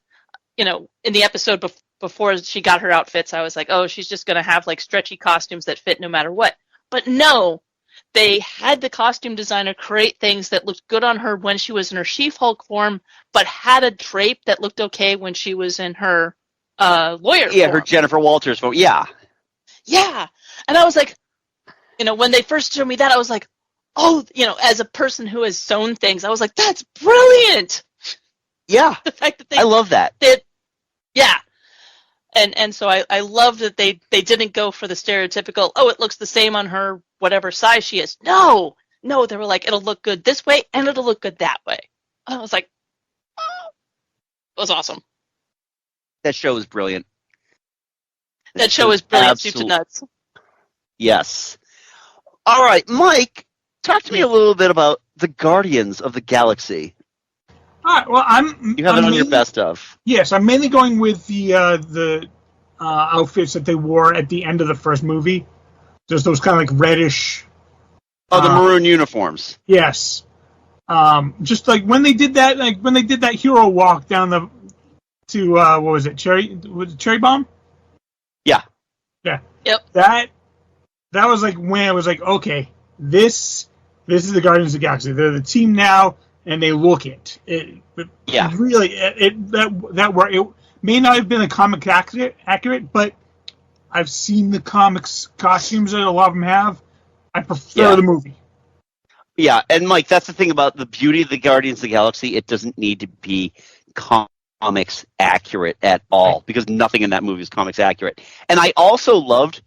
[SPEAKER 8] in the episode before she got her outfits, I was like, oh, she's just gonna have stretchy costumes that fit no matter what. But no, they had the costume designer create things that looked good on her when she was in her She-Hulk form, but had a drape that looked okay when she was in her lawyer form.
[SPEAKER 4] Her Jennifer Walters form. Yeah,
[SPEAKER 8] and I was like, when they first showed me that, I was like, oh, as a person who has sewn things, I was like, that's brilliant.
[SPEAKER 4] Yeah,
[SPEAKER 8] the fact that
[SPEAKER 4] I love that.
[SPEAKER 8] And so I love that they didn't go for the stereotypical, oh, it looks the same on her, whatever size she is. No, they were like, it'll look good this way and it'll look good that way. And I was like, oh, it was awesome.
[SPEAKER 4] That show is brilliant.
[SPEAKER 8] That show is brilliant, soup to nuts.
[SPEAKER 4] Yes. All right, Mike, talk to me a little bit about the Guardians of the Galaxy.
[SPEAKER 6] All right. Well,
[SPEAKER 4] you have it on your best of.
[SPEAKER 6] Yes, I'm mainly going with the outfits that they wore at the end of the first movie. Just those kind of reddish.
[SPEAKER 4] Oh, the maroon uniforms.
[SPEAKER 6] Yes. Just when they did that hero walk down to what was it? Cherry Bomb?
[SPEAKER 4] Yeah.
[SPEAKER 8] Yep.
[SPEAKER 6] That was when I was like, okay, this is the Guardians of the Galaxy. They're the team now. And they look it. Really, that work. It may not have been a comic accurate, but I've seen the comics costumes that a lot of them have. I prefer the movie.
[SPEAKER 4] Yeah, and Mike, that's the thing about the beauty of the Guardians of the Galaxy. It doesn't need to be comics accurate at all, because nothing in that movie is comics accurate. And I also loved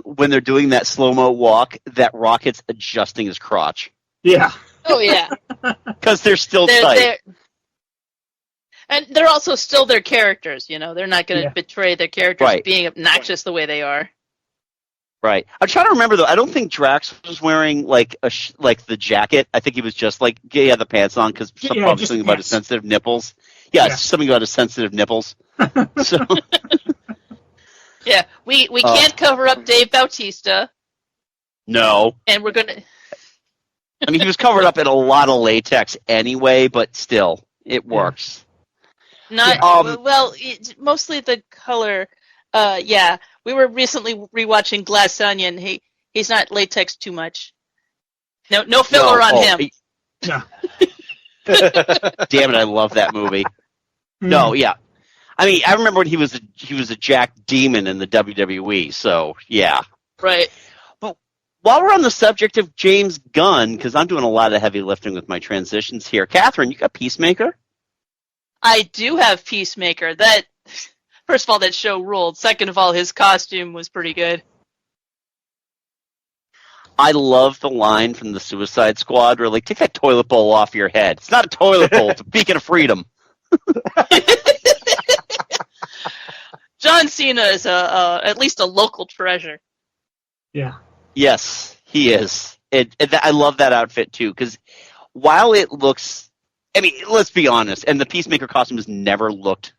[SPEAKER 4] when they're doing that slow-mo walk, that Rocket's adjusting his crotch.
[SPEAKER 6] Yeah.
[SPEAKER 8] Oh, yeah.
[SPEAKER 4] Because they're still tight.
[SPEAKER 8] And they're also still their characters, They're not going to betray their characters being obnoxious the way they are.
[SPEAKER 4] Right. I'm trying to remember, though. I don't think Drax was wearing, the jacket. I think he was just, he had the pants on, because something about his sensitive nipples. Yeah, something about his sensitive nipples. So...
[SPEAKER 8] Yeah, we can't cover up Dave Bautista.
[SPEAKER 4] No.
[SPEAKER 8] And we're gonna.
[SPEAKER 4] I mean, he was covered up in a lot of latex anyway, but still, it works.
[SPEAKER 8] Not mostly the color. We were recently rewatching Glass Onion. He's not latex too much. No filler on him.
[SPEAKER 6] No.
[SPEAKER 4] Damn it! I love that movie. No, yeah. I mean, I remember when he was a Jack Demon in the WWE. So yeah.
[SPEAKER 8] Right.
[SPEAKER 4] But while we're on the subject of James Gunn, because I'm doing a lot of heavy lifting with my transitions here, Catherine, you got Peacemaker?
[SPEAKER 8] I do have Peacemaker. That, first of all, that show ruled. Second of all, his costume was pretty good.
[SPEAKER 4] I love the line from the Suicide Squad where, like, take that toilet bowl off your head. It's not a toilet bowl. It's a beacon of freedom.
[SPEAKER 8] John Cena is at least a local treasure.
[SPEAKER 6] Yeah.
[SPEAKER 4] Yes, he is. I love that outfit, too, because while it looks... I mean, let's be honest, and the Peacemaker costume has never looked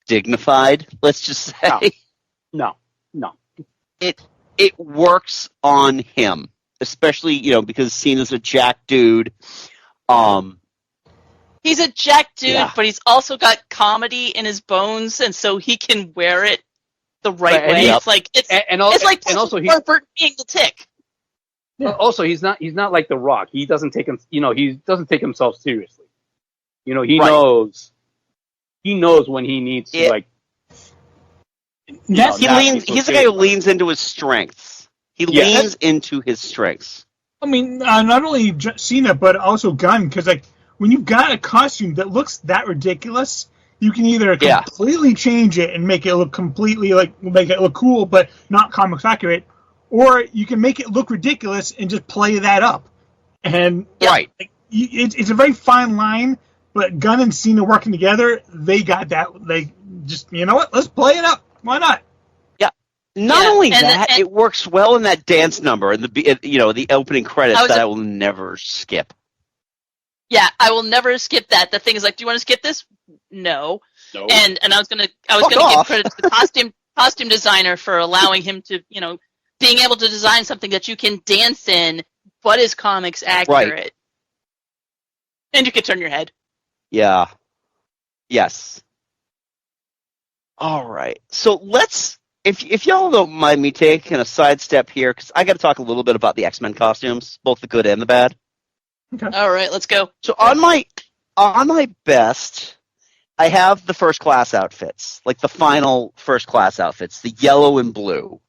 [SPEAKER 4] dignified, let's just say.
[SPEAKER 7] No.
[SPEAKER 4] It works on him, especially, because Cena's a jack dude.
[SPEAKER 8] He's a jack dude, but he's also got comedy in his bones, and so he can wear it the right way.
[SPEAKER 15] Yep.
[SPEAKER 8] It's like
[SPEAKER 15] also
[SPEAKER 8] Herbert being the Tick.
[SPEAKER 15] Yeah. Also, he's not like The Rock. He doesn't take himself seriously. He knows when he needs to
[SPEAKER 4] He's the guy who leans into his strengths. He leans into his strengths.
[SPEAKER 6] I mean, not only Cena, but also Gunn, because when you've got a costume that looks that ridiculous, you can either completely change it and make it look completely make it look cool, but not comics accurate, or you can make it look ridiculous and just play that up. And it's a very fine line. But Gunn and Cena working together, they got that. They just, let's play it up. Why not?
[SPEAKER 4] Yeah. Not only that, it works well in that dance number and the opening credits that I will never skip.
[SPEAKER 8] Yeah, I will never skip that. The thing is, do you want to skip this? No. And I was gonna give credit to the costume designer for allowing him to, being able to design something that you can dance in, but is comics accurate. Right. And you can turn your head.
[SPEAKER 4] Yeah. Yes. All right. So let's, if y'all don't mind me taking a sidestep here, because I got to talk a little bit about the X-Men costumes, both the good and the bad.
[SPEAKER 8] Okay. All right, let's go.
[SPEAKER 4] So on my best, I have the first class outfits, like the final first class outfits, the yellow and blue.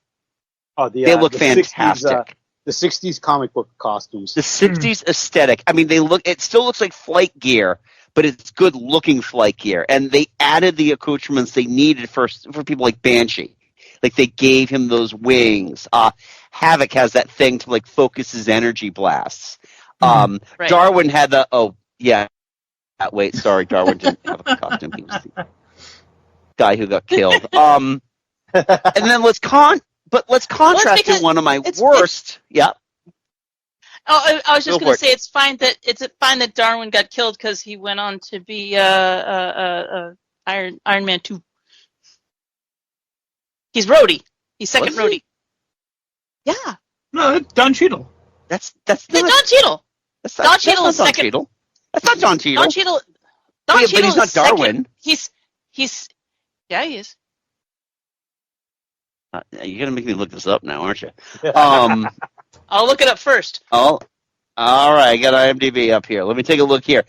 [SPEAKER 7] Oh,
[SPEAKER 4] they look fantastic.
[SPEAKER 7] The 60s comic book costumes.
[SPEAKER 4] The 60s aesthetic. I mean, it still looks like flight gear, but it's good-looking flight gear. And they added the accoutrements they needed for people like Banshee. Like, they gave him those wings. Havoc has that thing to, focus his energy blasts. Right. Darwin had the... Oh, yeah. Wait, sorry, Darwin didn't have a costume. He was the guy who got killed. And then let's contrast to one of my worst... Yeah.
[SPEAKER 8] Oh, I was just going to say it's fine that Darwin got killed because he went on to be Iron Man 2. He's Rhodey. He's second Rhodey. Yeah.
[SPEAKER 6] No, that's Don Cheadle.
[SPEAKER 4] That's
[SPEAKER 8] Don Cheadle. Don Cheadle is second.
[SPEAKER 4] Cheadle. That's not Don Cheadle.
[SPEAKER 8] Don Cheadle.
[SPEAKER 4] But he's not Darwin.
[SPEAKER 8] He's. Yeah, he is.
[SPEAKER 4] You're gonna make me look this up now, aren't you?
[SPEAKER 8] I'll look it up first.
[SPEAKER 4] Oh, all right. I got IMDb up here. Let me take a look here.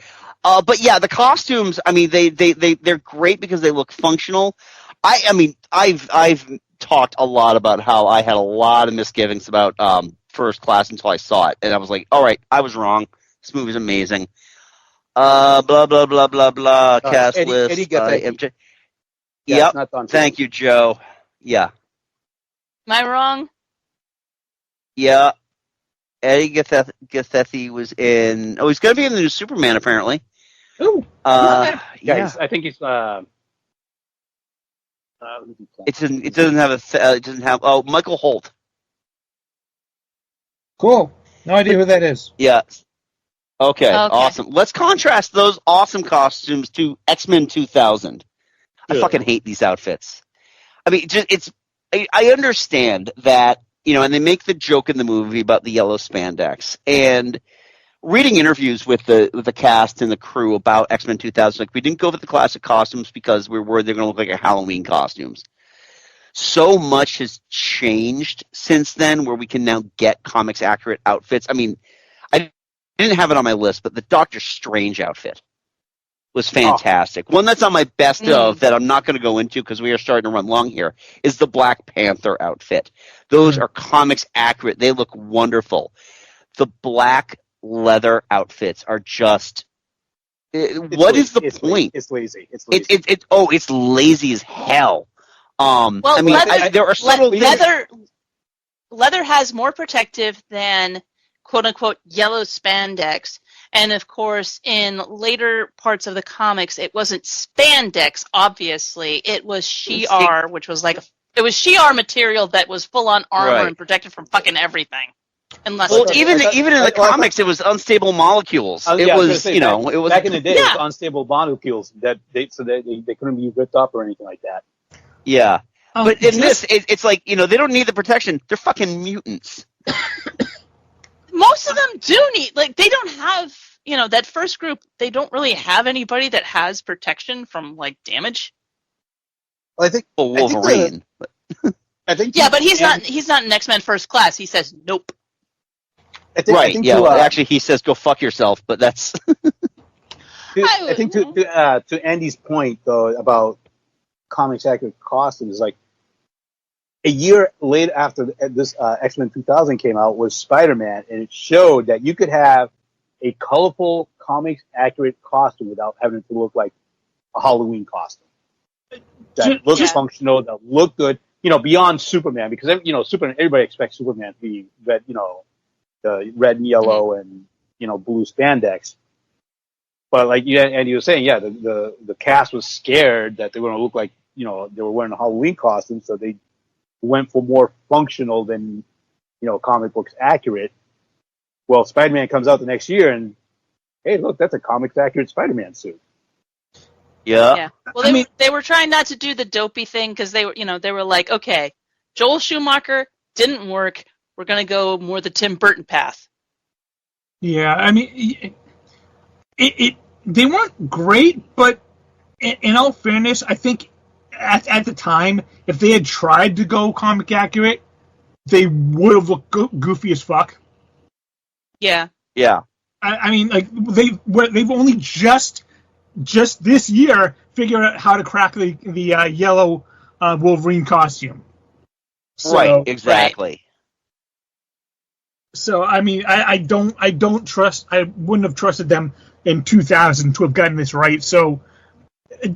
[SPEAKER 4] But yeah, the costumes. I mean, they're great because they look functional. I've talked a lot about how I had a lot of misgivings about First Class until I saw it, and I was like, all right, I was wrong. This movie's amazing. Blah blah blah blah blah. Cast list.
[SPEAKER 7] Eddie
[SPEAKER 4] MJ.
[SPEAKER 7] Yeah,
[SPEAKER 4] yep. Thank you, Joe. Yeah.
[SPEAKER 8] Am I wrong?
[SPEAKER 4] Yeah. Eddie Gathethi was in... Oh, he's going to be in the new Superman, apparently.
[SPEAKER 6] Ooh.
[SPEAKER 15] Yeah. I think he's...
[SPEAKER 4] It doesn't have... Oh, Michael Holt.
[SPEAKER 16] Cool. No idea who that is.
[SPEAKER 4] Yeah. Okay, awesome. Let's contrast those awesome costumes to X-Men 2000. I fucking hate these outfits. I mean, I understand that, and they make the joke in the movie about the yellow spandex, and reading interviews with the cast and the crew about X-Men 2000, like, we didn't go with the classic costumes because we were worried they're going to look like our Halloween costumes. So much has changed since then where we can now get comics accurate outfits. I mean, I didn't have it on my list, but the Doctor Strange outfit was fantastic. One that's on my best of that I'm not going to go into because we are starting to run long here is the Black Panther outfit. Those are comics accurate. They look wonderful. The black leather outfits are just... What is the point?
[SPEAKER 7] It's lazy. It's
[SPEAKER 4] lazy as hell.
[SPEAKER 8] Well,
[SPEAKER 4] I mean, there are subtle
[SPEAKER 8] leather has more protective than quote unquote yellow spandex, and of course, in later parts of the comics, it wasn't spandex. Obviously, it was Shi'ar, which was like it was Shi'ar material that was full on armor and protected from fucking everything. Unless
[SPEAKER 4] even in the comics, it was unstable molecules. It was it was
[SPEAKER 7] back in the day. It was unstable molecules that they couldn't be ripped up or anything like that.
[SPEAKER 4] Yeah, but in this, it's like, they don't need the protection. They're fucking mutants.
[SPEAKER 8] Most of them do need, like, they don't have, that first group, they don't really have anybody that has protection from, like, damage.
[SPEAKER 7] Well, I think
[SPEAKER 4] Wolverine.
[SPEAKER 8] Yeah, but he's not an X-Men First Class. He says nope.
[SPEAKER 4] Actually, he says go fuck yourself, but that's...
[SPEAKER 7] I think to Andy's point, though, about comics accurate costumes, like a year later after this X-Men 2000 came out was Spider-Man, and it showed that you could have a colorful comics accurate costume without having to look like a Halloween costume. That looks functional, that look good, beyond Superman, because Superman, everybody expects Superman to be red, the red and yellow and blue spandex. But like Andy was saying, the cast was scared that they were going to look like they were wearing a Halloween costume, so they went for more functional than comic books accurate. Well, Spider-Man comes out the next year, and hey, look, that's a comics accurate Spider-Man suit.
[SPEAKER 4] Yeah.
[SPEAKER 8] Well, they were trying not to do the dopey thing because they were like, okay, Joel Schumacher didn't work. We're going to go more the Tim Burton path.
[SPEAKER 6] Yeah, I mean, they weren't great, but in all fairness, I think at the time, if they had tried to go comic accurate, they would have looked goofy as fuck.
[SPEAKER 8] Yeah.
[SPEAKER 4] Yeah.
[SPEAKER 6] I mean, like they've only just this year figured out how to crack the yellow Wolverine costume.
[SPEAKER 4] Right. Exactly.
[SPEAKER 6] So I mean, I don't trust. I wouldn't have trusted them in 2000 to have gotten this right. So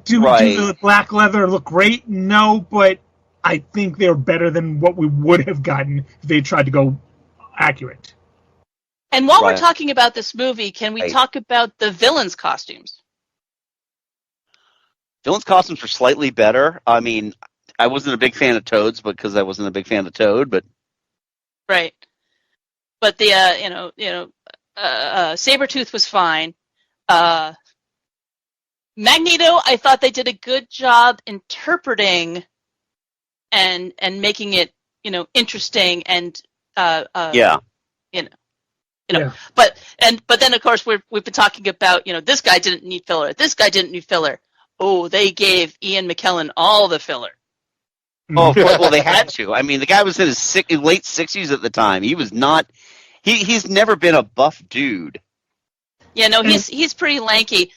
[SPEAKER 6] do the black leather look great? No, but I think they're better than what we would have gotten if they tried to go accurate.
[SPEAKER 8] And while we're talking about this movie, can we talk about the villains' costumes?
[SPEAKER 4] Villains' costumes were slightly better. I mean, I wasn't a big fan of Toad's because I wasn't a big fan of Toad, but
[SPEAKER 8] right. But the Sabretooth was fine. Magneto, I thought they did a good job interpreting and making it interesting and But then of course we've been talking about this guy didn't need filler. This guy didn't need filler. Oh, they gave Ian McKellen all the filler.
[SPEAKER 4] Oh, well, they had to. I mean, the guy was in his late 60s at the time. He was not. He's never been a buff dude.
[SPEAKER 8] Yeah, no, he's pretty lanky.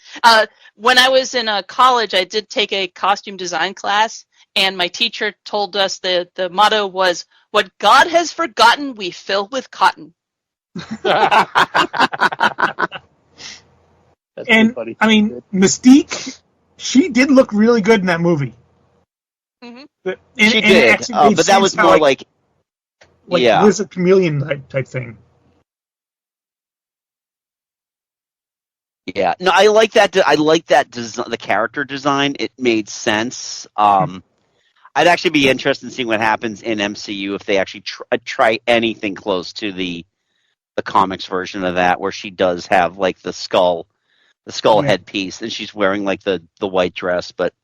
[SPEAKER 8] When I was in college, I did take a costume design class, and my teacher told us the motto was, "What God has forgotten, we fill with cotton."
[SPEAKER 6] And funny. I mean, Mystique, she did look really good in that movie.
[SPEAKER 8] Mm-hmm.
[SPEAKER 4] She did, but that was more like
[SPEAKER 6] Lizard Chameleon type thing.
[SPEAKER 4] Yeah, no, I like that. I like that the character design. It made sense. I'd actually be interested in seeing what happens in MCU if they actually try anything close to the comics version of that, where she does have like the skull headpiece, and she's wearing like the white dress. But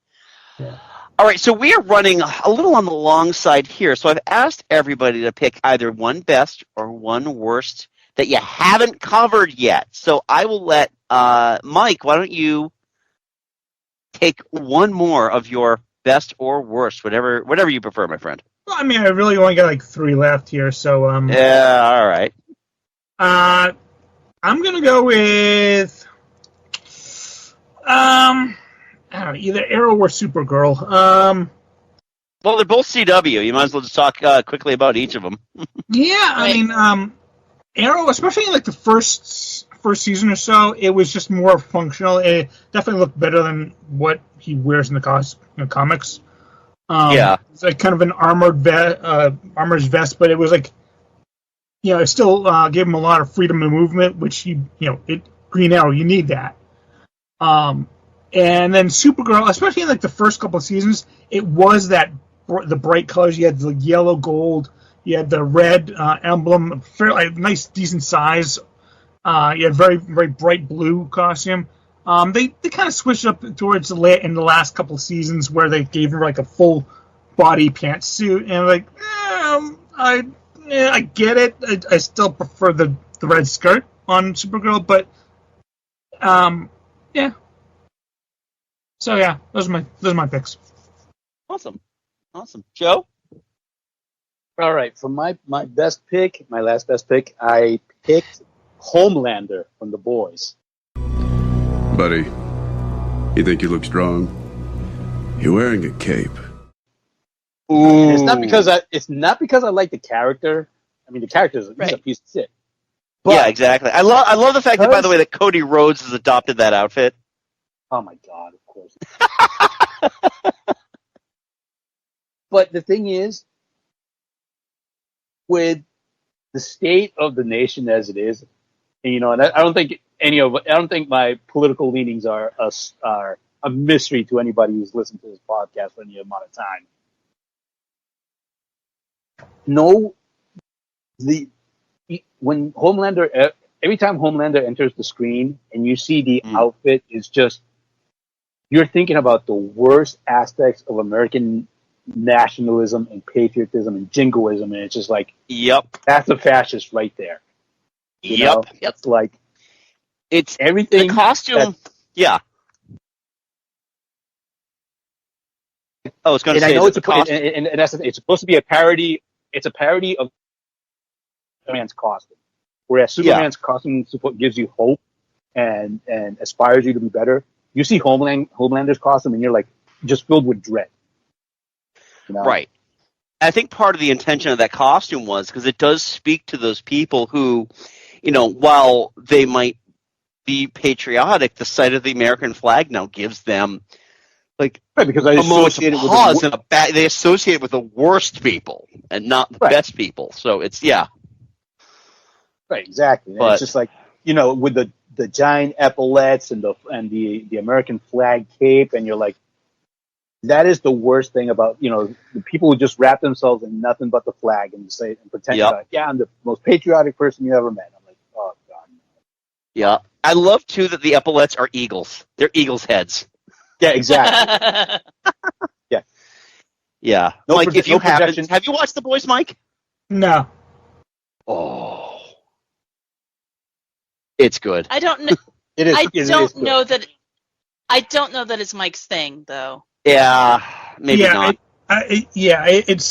[SPEAKER 4] All right, so we are running a little on the long side here. So I've asked everybody to pick either one best or one worst that you haven't covered yet. So I will let Mike, why don't you take one more of your best or worst, whatever you prefer, my friend.
[SPEAKER 6] Well, I mean, I really only got like 3 left here, so
[SPEAKER 4] yeah, all right.
[SPEAKER 6] I'm gonna go with I don't know, either Arrow or Supergirl.
[SPEAKER 4] Well, they're both CW. You might as well just talk quickly about each of them.
[SPEAKER 6] Yeah, I mean, Arrow, especially in like the first season or so, it was just more functional. It definitely looked better than what he wears in the comics.
[SPEAKER 4] Yeah,
[SPEAKER 6] it's like kind of an armor's vest, but it was like, it still gave him a lot of freedom of movement, which Green Arrow, you need that. And then Supergirl, especially in like the first couple of seasons, it was the bright colors. You had the yellow, gold. You had the red emblem, fairly nice, decent size. You had very, very bright blue costume. They kind of switched up towards in the last couple of seasons where they gave her like a full body pantsuit, and like, I get it. I still prefer the red skirt on Supergirl, but yeah. So yeah, those are my picks.
[SPEAKER 4] Awesome. Joe?
[SPEAKER 7] All right, for my best pick, my last best pick, I picked Homelander from The Boys.
[SPEAKER 10] Buddy, you think you look strong? You're wearing a cape.
[SPEAKER 7] And it's not because I like the character. I mean, the character is he's a piece of shit. But
[SPEAKER 4] yeah, exactly. I love the fact that, by the way, that Cody Rhodes has adopted that outfit.
[SPEAKER 7] Oh my God, of course. But the thing is, with the state of the nation as it is, and, and I don't think my political leanings are a mystery to anybody who's listened to this podcast for any amount of time. When Homelander, every time Homelander enters the screen and you see the outfit is just, you're thinking about the worst aspects of American nationalism and patriotism and jingoism, and it's just like,
[SPEAKER 4] yep,
[SPEAKER 7] that's a fascist right there.
[SPEAKER 4] Yep.
[SPEAKER 7] It's like,
[SPEAKER 4] it's
[SPEAKER 7] everything.
[SPEAKER 4] The costume, yeah. I was going to say,
[SPEAKER 7] I know it's supposed to be a parody. It's a parody of Superman's costume, whereas Superman's costume gives you hope and aspires you to be better. You see Homelander's costume, and you're like just filled with dread.
[SPEAKER 4] Right. I think part of the intention of that costume was because it does speak to those people who, while they might be patriotic, the sight of the American flag now gives them
[SPEAKER 7] because I associate it with
[SPEAKER 4] pause and they associate it with the worst people and not the best people. So it's
[SPEAKER 7] right, exactly.
[SPEAKER 4] But,
[SPEAKER 7] it's just like with the giant epaulets and the American flag cape, and you're like, that is the worst thing about the people who just wrap themselves in nothing but the flag and say and pretend I'm the most patriotic person you ever met. I'm like, oh God.
[SPEAKER 4] Yeah, I love too that the epaulets are eagles. They're eagles' heads.
[SPEAKER 7] Yeah, exactly.
[SPEAKER 4] Yeah. Mike, if you haven't, have you watched The Boys, Mike?
[SPEAKER 6] No.
[SPEAKER 4] Oh, it's good.
[SPEAKER 8] I don't know.
[SPEAKER 7] It is.
[SPEAKER 8] I don't know that it's Mike's thing, though.
[SPEAKER 4] Yeah, maybe not.
[SPEAKER 6] It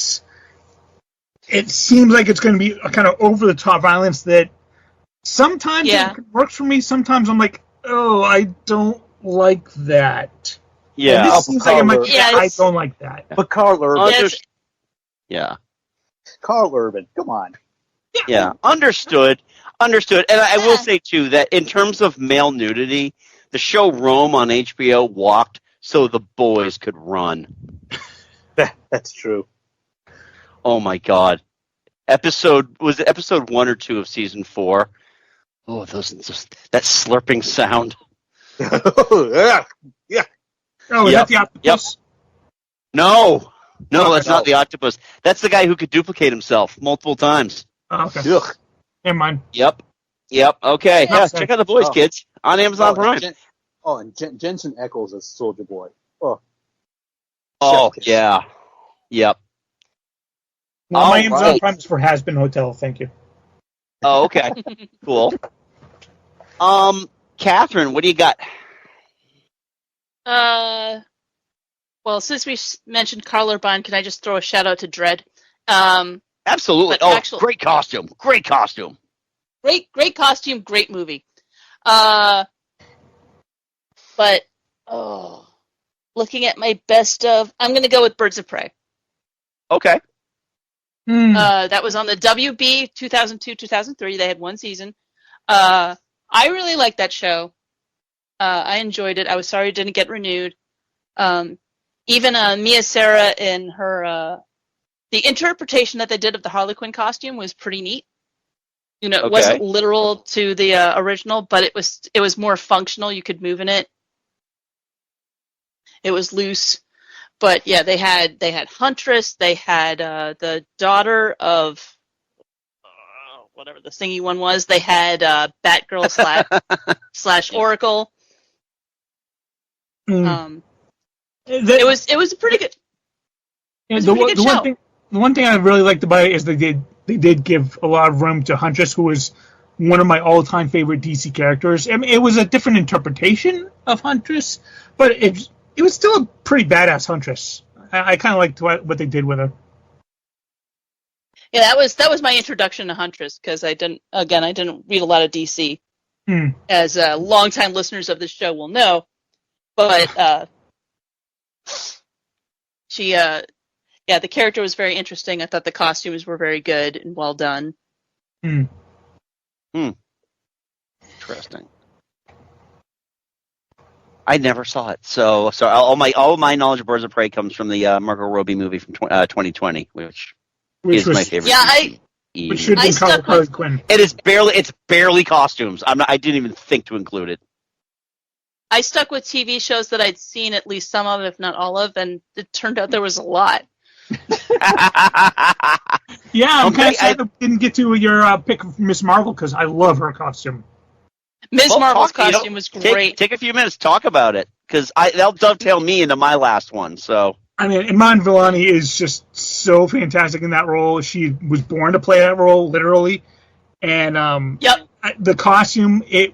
[SPEAKER 6] seems like it's going to be a kind of over-the-top violence that sometimes it works for me. Sometimes I'm like, oh, I don't like that.
[SPEAKER 4] Yeah.
[SPEAKER 6] And this seems like it might be, I don't like that.
[SPEAKER 7] But Carl Urban. Carl Urban, come on.
[SPEAKER 4] Yeah, understood. And I will say, too, that in terms of male nudity, the show Rome on HBO walked so the boys could run.
[SPEAKER 7] That's true.
[SPEAKER 4] Oh my God! Was it episode 1 or 2 of season 4? Oh, that slurping sound.
[SPEAKER 6] Yeah. Oh, is that the octopus?
[SPEAKER 4] Yep. No, that's not the octopus. That's the guy who could duplicate himself multiple times.
[SPEAKER 6] Oh, okay.
[SPEAKER 7] Ugh.
[SPEAKER 6] Never mind.
[SPEAKER 4] Yep. Okay. Yeah, check out The Boys, kids, on Amazon Prime.
[SPEAKER 7] And Jensen Ackles as Soldier Boy. Oh.
[SPEAKER 4] Oh, yeah. Yep.
[SPEAKER 6] Well,
[SPEAKER 4] All
[SPEAKER 6] my Amazon
[SPEAKER 4] right.
[SPEAKER 6] Prime is for Has Been Hotel. Thank you.
[SPEAKER 4] Oh, okay. Cool. Catherine, what do you got?
[SPEAKER 8] Well, since we mentioned Karl Urban, can I just throw a shout out to Dredd?
[SPEAKER 4] Absolutely. Great costume. Great costume.
[SPEAKER 8] Great costume, great movie. But looking at my best of, I'm going to go with Birds of Prey.
[SPEAKER 4] Okay.
[SPEAKER 8] That was on the WB 2002-2003. They had one season. I really liked that show. I enjoyed it. I was sorry it didn't get renewed. Even Mia Sara in her the interpretation that they did of the Harley Quinn costume was pretty neat. You know, it wasn't literal to the original, but it was more functional. You could move in it. It was loose. But yeah, they had Huntress. They had the daughter of whatever the thingy one was. They had Batgirl slash Oracle. It was a pretty good.
[SPEAKER 6] The one thing I really liked about it is they did give a lot of room to Huntress, who was one of my all-time favorite DC characters. I mean, it was a different interpretation of Huntress, but it was still a pretty badass Huntress. I kind of liked what they did with her.
[SPEAKER 8] Yeah, that was my introduction to Huntress, because I didn't read a lot of DC, as longtime listeners of this show will know. But the character was very interesting. I thought the costumes were very good and well done.
[SPEAKER 4] Interesting. I never saw it, so all my knowledge of Birds of Prey comes from the Margot Robbie movie from 2020, which is my favorite.
[SPEAKER 6] Yeah, which should be Harley Quinn.
[SPEAKER 4] It's barely costumes. I didn't even think to include it.
[SPEAKER 8] I stuck with TV shows that I'd seen at least some of, if not all of, and it turned out there was a lot.
[SPEAKER 6] Yeah, I'm kind of sad that we didn't get to your pick of Miss Marvel, because I love her costume.
[SPEAKER 8] Marvel's costume was great.
[SPEAKER 4] Take a few minutes, talk about it, because that'll dovetail me into my last one. So
[SPEAKER 6] I mean, Iman Vellani is just so fantastic in that role. She was born to play that role, literally. And the costume, it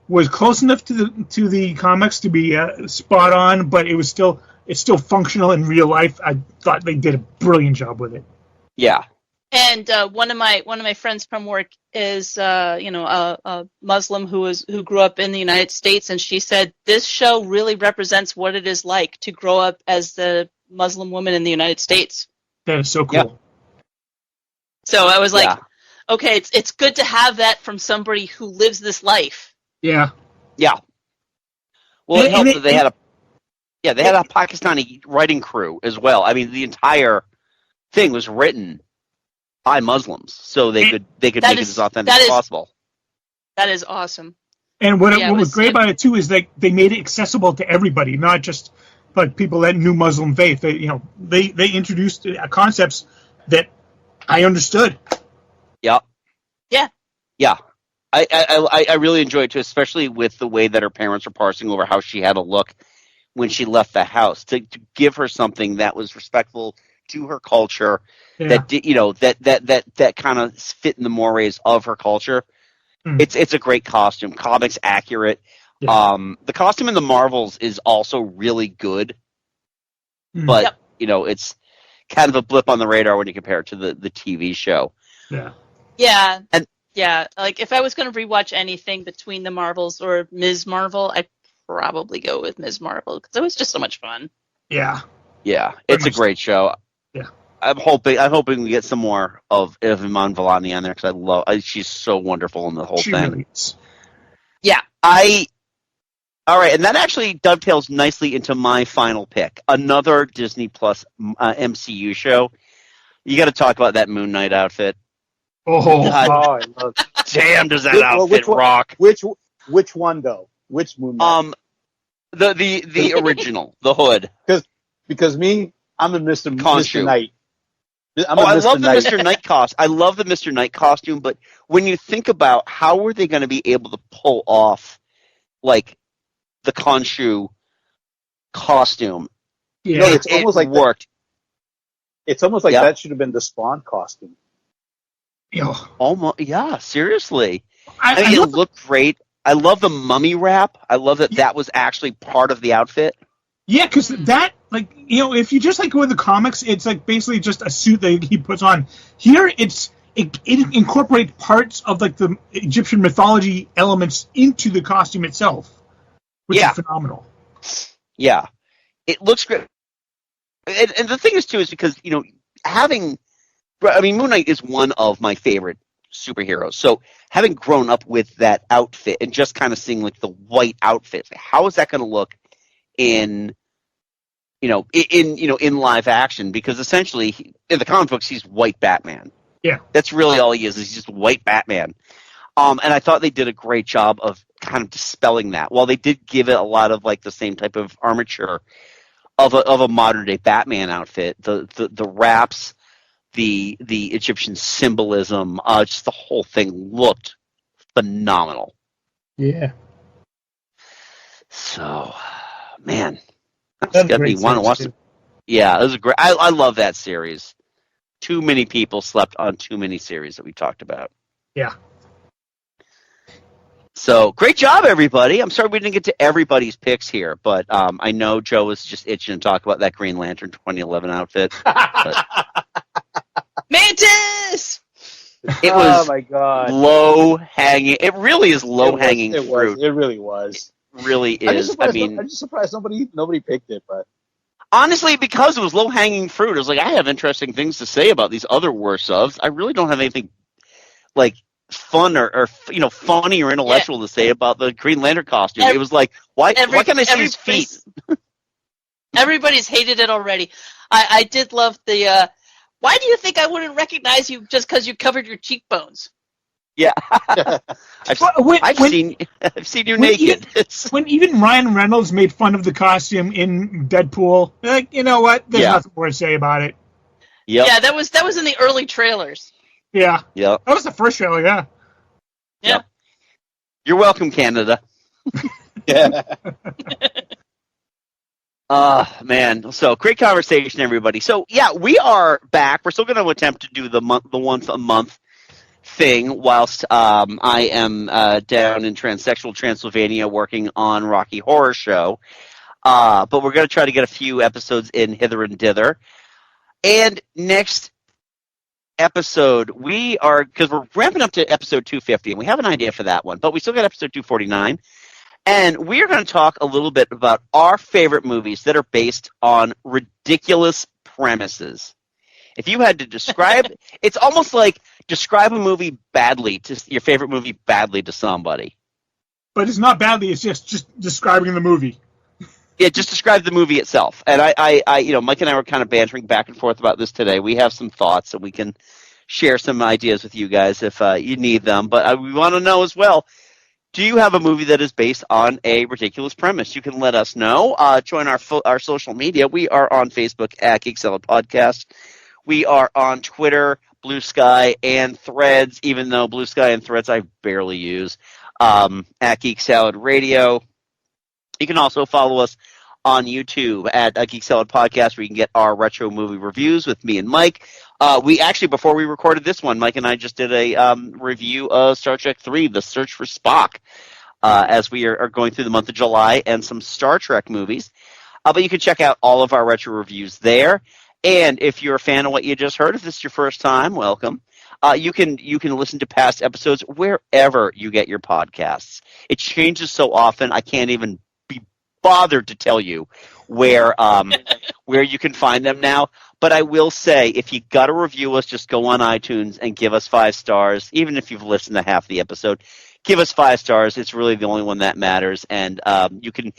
[SPEAKER 6] was close enough to the comics to be spot on, but it's still functional in real life. I thought they did a brilliant job with it.
[SPEAKER 4] Yeah.
[SPEAKER 8] And one of my friends from work is a Muslim who grew up in the United States, and she said this show really represents what it is like to grow up as the Muslim woman in the United States.
[SPEAKER 6] That is so cool.
[SPEAKER 4] Yep.
[SPEAKER 8] So I was like, okay, it's good to have that from somebody who lives this life.
[SPEAKER 6] Yeah.
[SPEAKER 4] Yeah. Well, it helped that they had a Pakistani writing crew as well. I mean, the entire thing was written by Muslims, so they could make it as authentic as possible.
[SPEAKER 8] That is awesome.
[SPEAKER 6] And what was great about it too is they made it accessible to everybody, not just like people that knew Muslim faith. They introduced concepts that I understood.
[SPEAKER 4] Yeah.
[SPEAKER 8] Yeah.
[SPEAKER 4] Yeah. I really enjoyed it too, especially with the way that her parents were parsing over how she had to look when she left the house, to give her something that was respectful to her culture, that kind of fit in the mores of her culture. It's a great costume, comics accurate. The costume in the Marvels is also really good, but it's kind of a blip on the radar when you compare it to the TV show.
[SPEAKER 8] Yeah. And like if I was going to rewatch anything between the Marvels or Ms. Marvel, I'd probably go with Ms. Marvel, because it was just so much fun.
[SPEAKER 6] Yeah,
[SPEAKER 4] it's a great show.
[SPEAKER 6] Yeah,
[SPEAKER 4] I'm hoping we get some more of Iman Vellani on there, because she's so wonderful in the whole thing.
[SPEAKER 6] Really is.
[SPEAKER 8] Yeah,
[SPEAKER 4] all right, and that actually dovetails nicely into my final pick, another Disney Plus MCU show. You got to talk about that Moon Knight outfit.
[SPEAKER 6] I
[SPEAKER 7] love it.
[SPEAKER 4] Damn, does that outfit rock?
[SPEAKER 7] Which one though? Which Moon Knight?
[SPEAKER 4] The original, the hood.
[SPEAKER 7] Because me, I'm a Mr. Knight.
[SPEAKER 4] I love the Mr. Knight costume. I love the Mr. Knight costume, but when you think about how were they going to be able to pull off like the Khonshu costume,
[SPEAKER 6] Yeah,
[SPEAKER 7] No, it's almost like
[SPEAKER 4] worked.
[SPEAKER 7] It's almost like that should have been the Spawn costume.
[SPEAKER 4] Almost, yeah. Seriously, I mean, it looked great. I love the mummy wrap. I love that was actually part of the outfit.
[SPEAKER 6] Yeah, because that, like, if you just like go with the comics, it's like basically just a suit that he puts on. Here, it incorporates parts of like the Egyptian mythology elements into the costume itself, which is phenomenal.
[SPEAKER 4] Yeah, it looks great. And the thing is too is because Moon Knight is one of my favorite superheroes. So having grown up with that outfit and just kind of seeing like the white outfit, how is that going to look in live action? Because essentially in the comic books he's white Batman.
[SPEAKER 6] Yeah,
[SPEAKER 4] that's really all he is. He's just white Batman. And I thought they did a great job of kind of dispelling that. While they did give it a lot of like the same type of armature of a modern day Batman outfit, the wraps, the Egyptian symbolism, just the whole thing looked phenomenal.
[SPEAKER 6] Yeah.
[SPEAKER 4] So, man, that's got me want to watch it. Yeah, it was a great. I love that series. Too many people slept on too many series that we talked about.
[SPEAKER 6] Yeah.
[SPEAKER 4] So, great job, everybody. I'm sorry we didn't get to everybody's picks here, but I know Joe was just itching to talk about that Green Lantern 2011 outfit.
[SPEAKER 8] Mantis!
[SPEAKER 4] It was
[SPEAKER 7] oh my God.
[SPEAKER 4] low-hanging. It really is low-hanging fruit.
[SPEAKER 7] It really was.
[SPEAKER 4] It really is.
[SPEAKER 7] I'm just surprised nobody picked it, but
[SPEAKER 4] honestly, because it was low-hanging fruit, I was like, I have interesting things to say about these other worst ofs. I really don't have anything like fun or funny or intellectual to say about the Green Lantern costume. It was like, why can't I see his feet?
[SPEAKER 8] Everybody's hated it already. I did love the. Why do you think I wouldn't recognize you just because you covered your cheekbones?
[SPEAKER 4] Yeah, I've seen you naked.
[SPEAKER 6] When even Ryan Reynolds made fun of the costume in Deadpool, like, you know what? There's nothing more to say about it.
[SPEAKER 4] Yep.
[SPEAKER 8] Yeah, that was in the early trailers.
[SPEAKER 6] Yeah.
[SPEAKER 4] Yep.
[SPEAKER 6] That was the first trailer. Yeah.
[SPEAKER 8] Yeah.
[SPEAKER 4] You're welcome, Canada.
[SPEAKER 7] Yeah.
[SPEAKER 4] Man. So great conversation, everybody. So yeah, we are back. We're still going to attempt to do the once a month thing whilst I am down in transsexual Transylvania working on Rocky Horror Show. But we're going to try to get a few episodes in hither and dither. And next episode, because we're ramping up to episode 250, and we have an idea for that one, but we still got episode 249. And we're going to talk a little bit about our favorite movies that are based on ridiculous premises. If you had to describe, it's almost like describe a movie badly to your favorite movie badly to somebody.
[SPEAKER 6] But it's not badly; it's just describing the movie.
[SPEAKER 4] Yeah, just describe the movie itself. And I, Mike and I were kind of bantering back and forth about this today. We have some thoughts, and we can share some ideas with you guys if you need them. But we want to know as well. Do you have a movie that is based on a ridiculous premise? You can let us know. Join our social media. We are on Facebook at Geek Salad Podcast. We are on Twitter, Blue Sky, and Threads, even though Blue Sky and Threads I barely use, at Geek Salad Radio. You can also follow us on YouTube at Geek Salad Podcast, where you can get our retro movie reviews with me and Mike. We actually, before we recorded this one, Mike and I just did a review of Star Trek III, The Search for Spock, as we are going through the month of July, and some Star Trek movies. But you can check out all of our retro reviews there. And if you're a fan of what you just heard, if this is your first time, welcome. You can listen to past episodes wherever you get your podcasts. It changes so often, I can't even be bothered to tell you where you can find them now. But I will say, if you got to review us, just go on iTunes and give us 5 stars. Even if you've listened to half the episode, give us 5 stars. It's really the only one that matters. And you can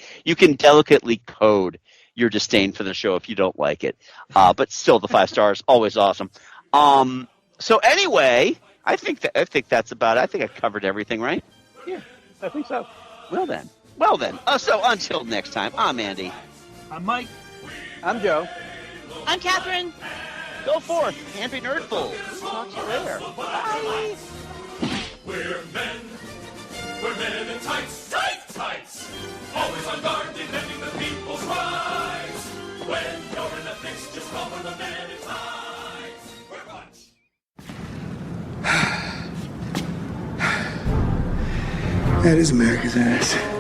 [SPEAKER 4] delicately code your disdain for the show if you don't like it. But still, the 5 stars, always awesome. So anyway, I think that's about it. I think I covered everything, right?
[SPEAKER 7] Yeah, I think so.
[SPEAKER 4] Well then. So until next time, I'm Andy.
[SPEAKER 6] I'm Mike.
[SPEAKER 7] I'm Joe.
[SPEAKER 8] I'm Catherine.
[SPEAKER 4] Go forth, and be nerdful. Talk to you later. Bye.
[SPEAKER 3] We're men in tights, tights. Always on guard, defending the people's rights. When
[SPEAKER 17] That is America's ass.